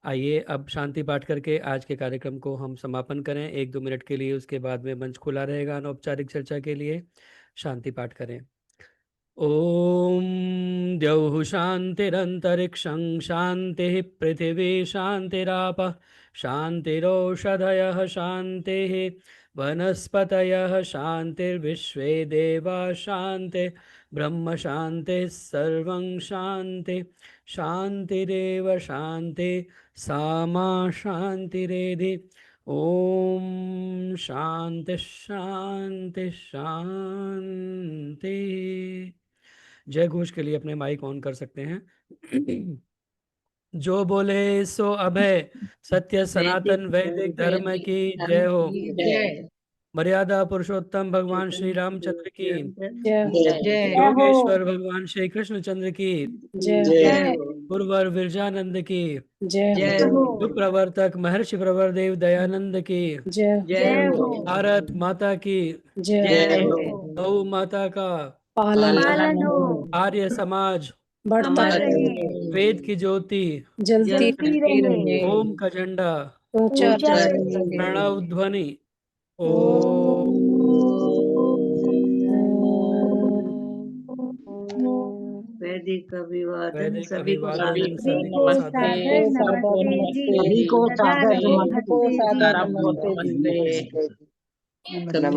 आइए अब शांति पाठ करके आज के कार्यक्रम को हम समापन करें 1-2 मिनट के लिए। उसके बाद में मंच खुला रहेगा अनौपचारिक चर्चा के लिए। शांति पाठ करें। ओम द्यौः शान्तिरन्तरिक्षं शान्तिः पृथिवी शान्तिरापः शान्तिरोषधयः शान्तिः वनस्पतयः शान्तिर्विश्वे देवा शान्तिः ब्रह्म शान्तिः सर्वं शान्तिः शान्तिरेव शान्तिः सामा शान्तिरेधि। ओम शांति शांति शांति। जय घोष के लिए अपने माइक ऑन कर सकते हैं। जो बोले सो अभय, सत्य सनातन वैदिक धर्म की जय हो। मर्यादा पुरुषोत्तम भगवान श्री रामचंद्र की, जय योगेश्वर भगवान श्री कृष्णचंद्र की, जय गुरुवर विरजानंद की, जय सुप्रवर्तक महर्षि प्रवर देव दयानंद की, जय भारत माता की, जय गौ माता का पालन आर्य समाज बढ़ता वेद की ज्योति जलती रहे ओम का झंडा ऊंचा प्रणव ध्वनि ओम। वैदिक अभिवादन वैदिक सभी को अभिवादन सादर सभी को सादर सभी को सादर नमस्ते जी। नमस्ते जी। नमस्ते जी।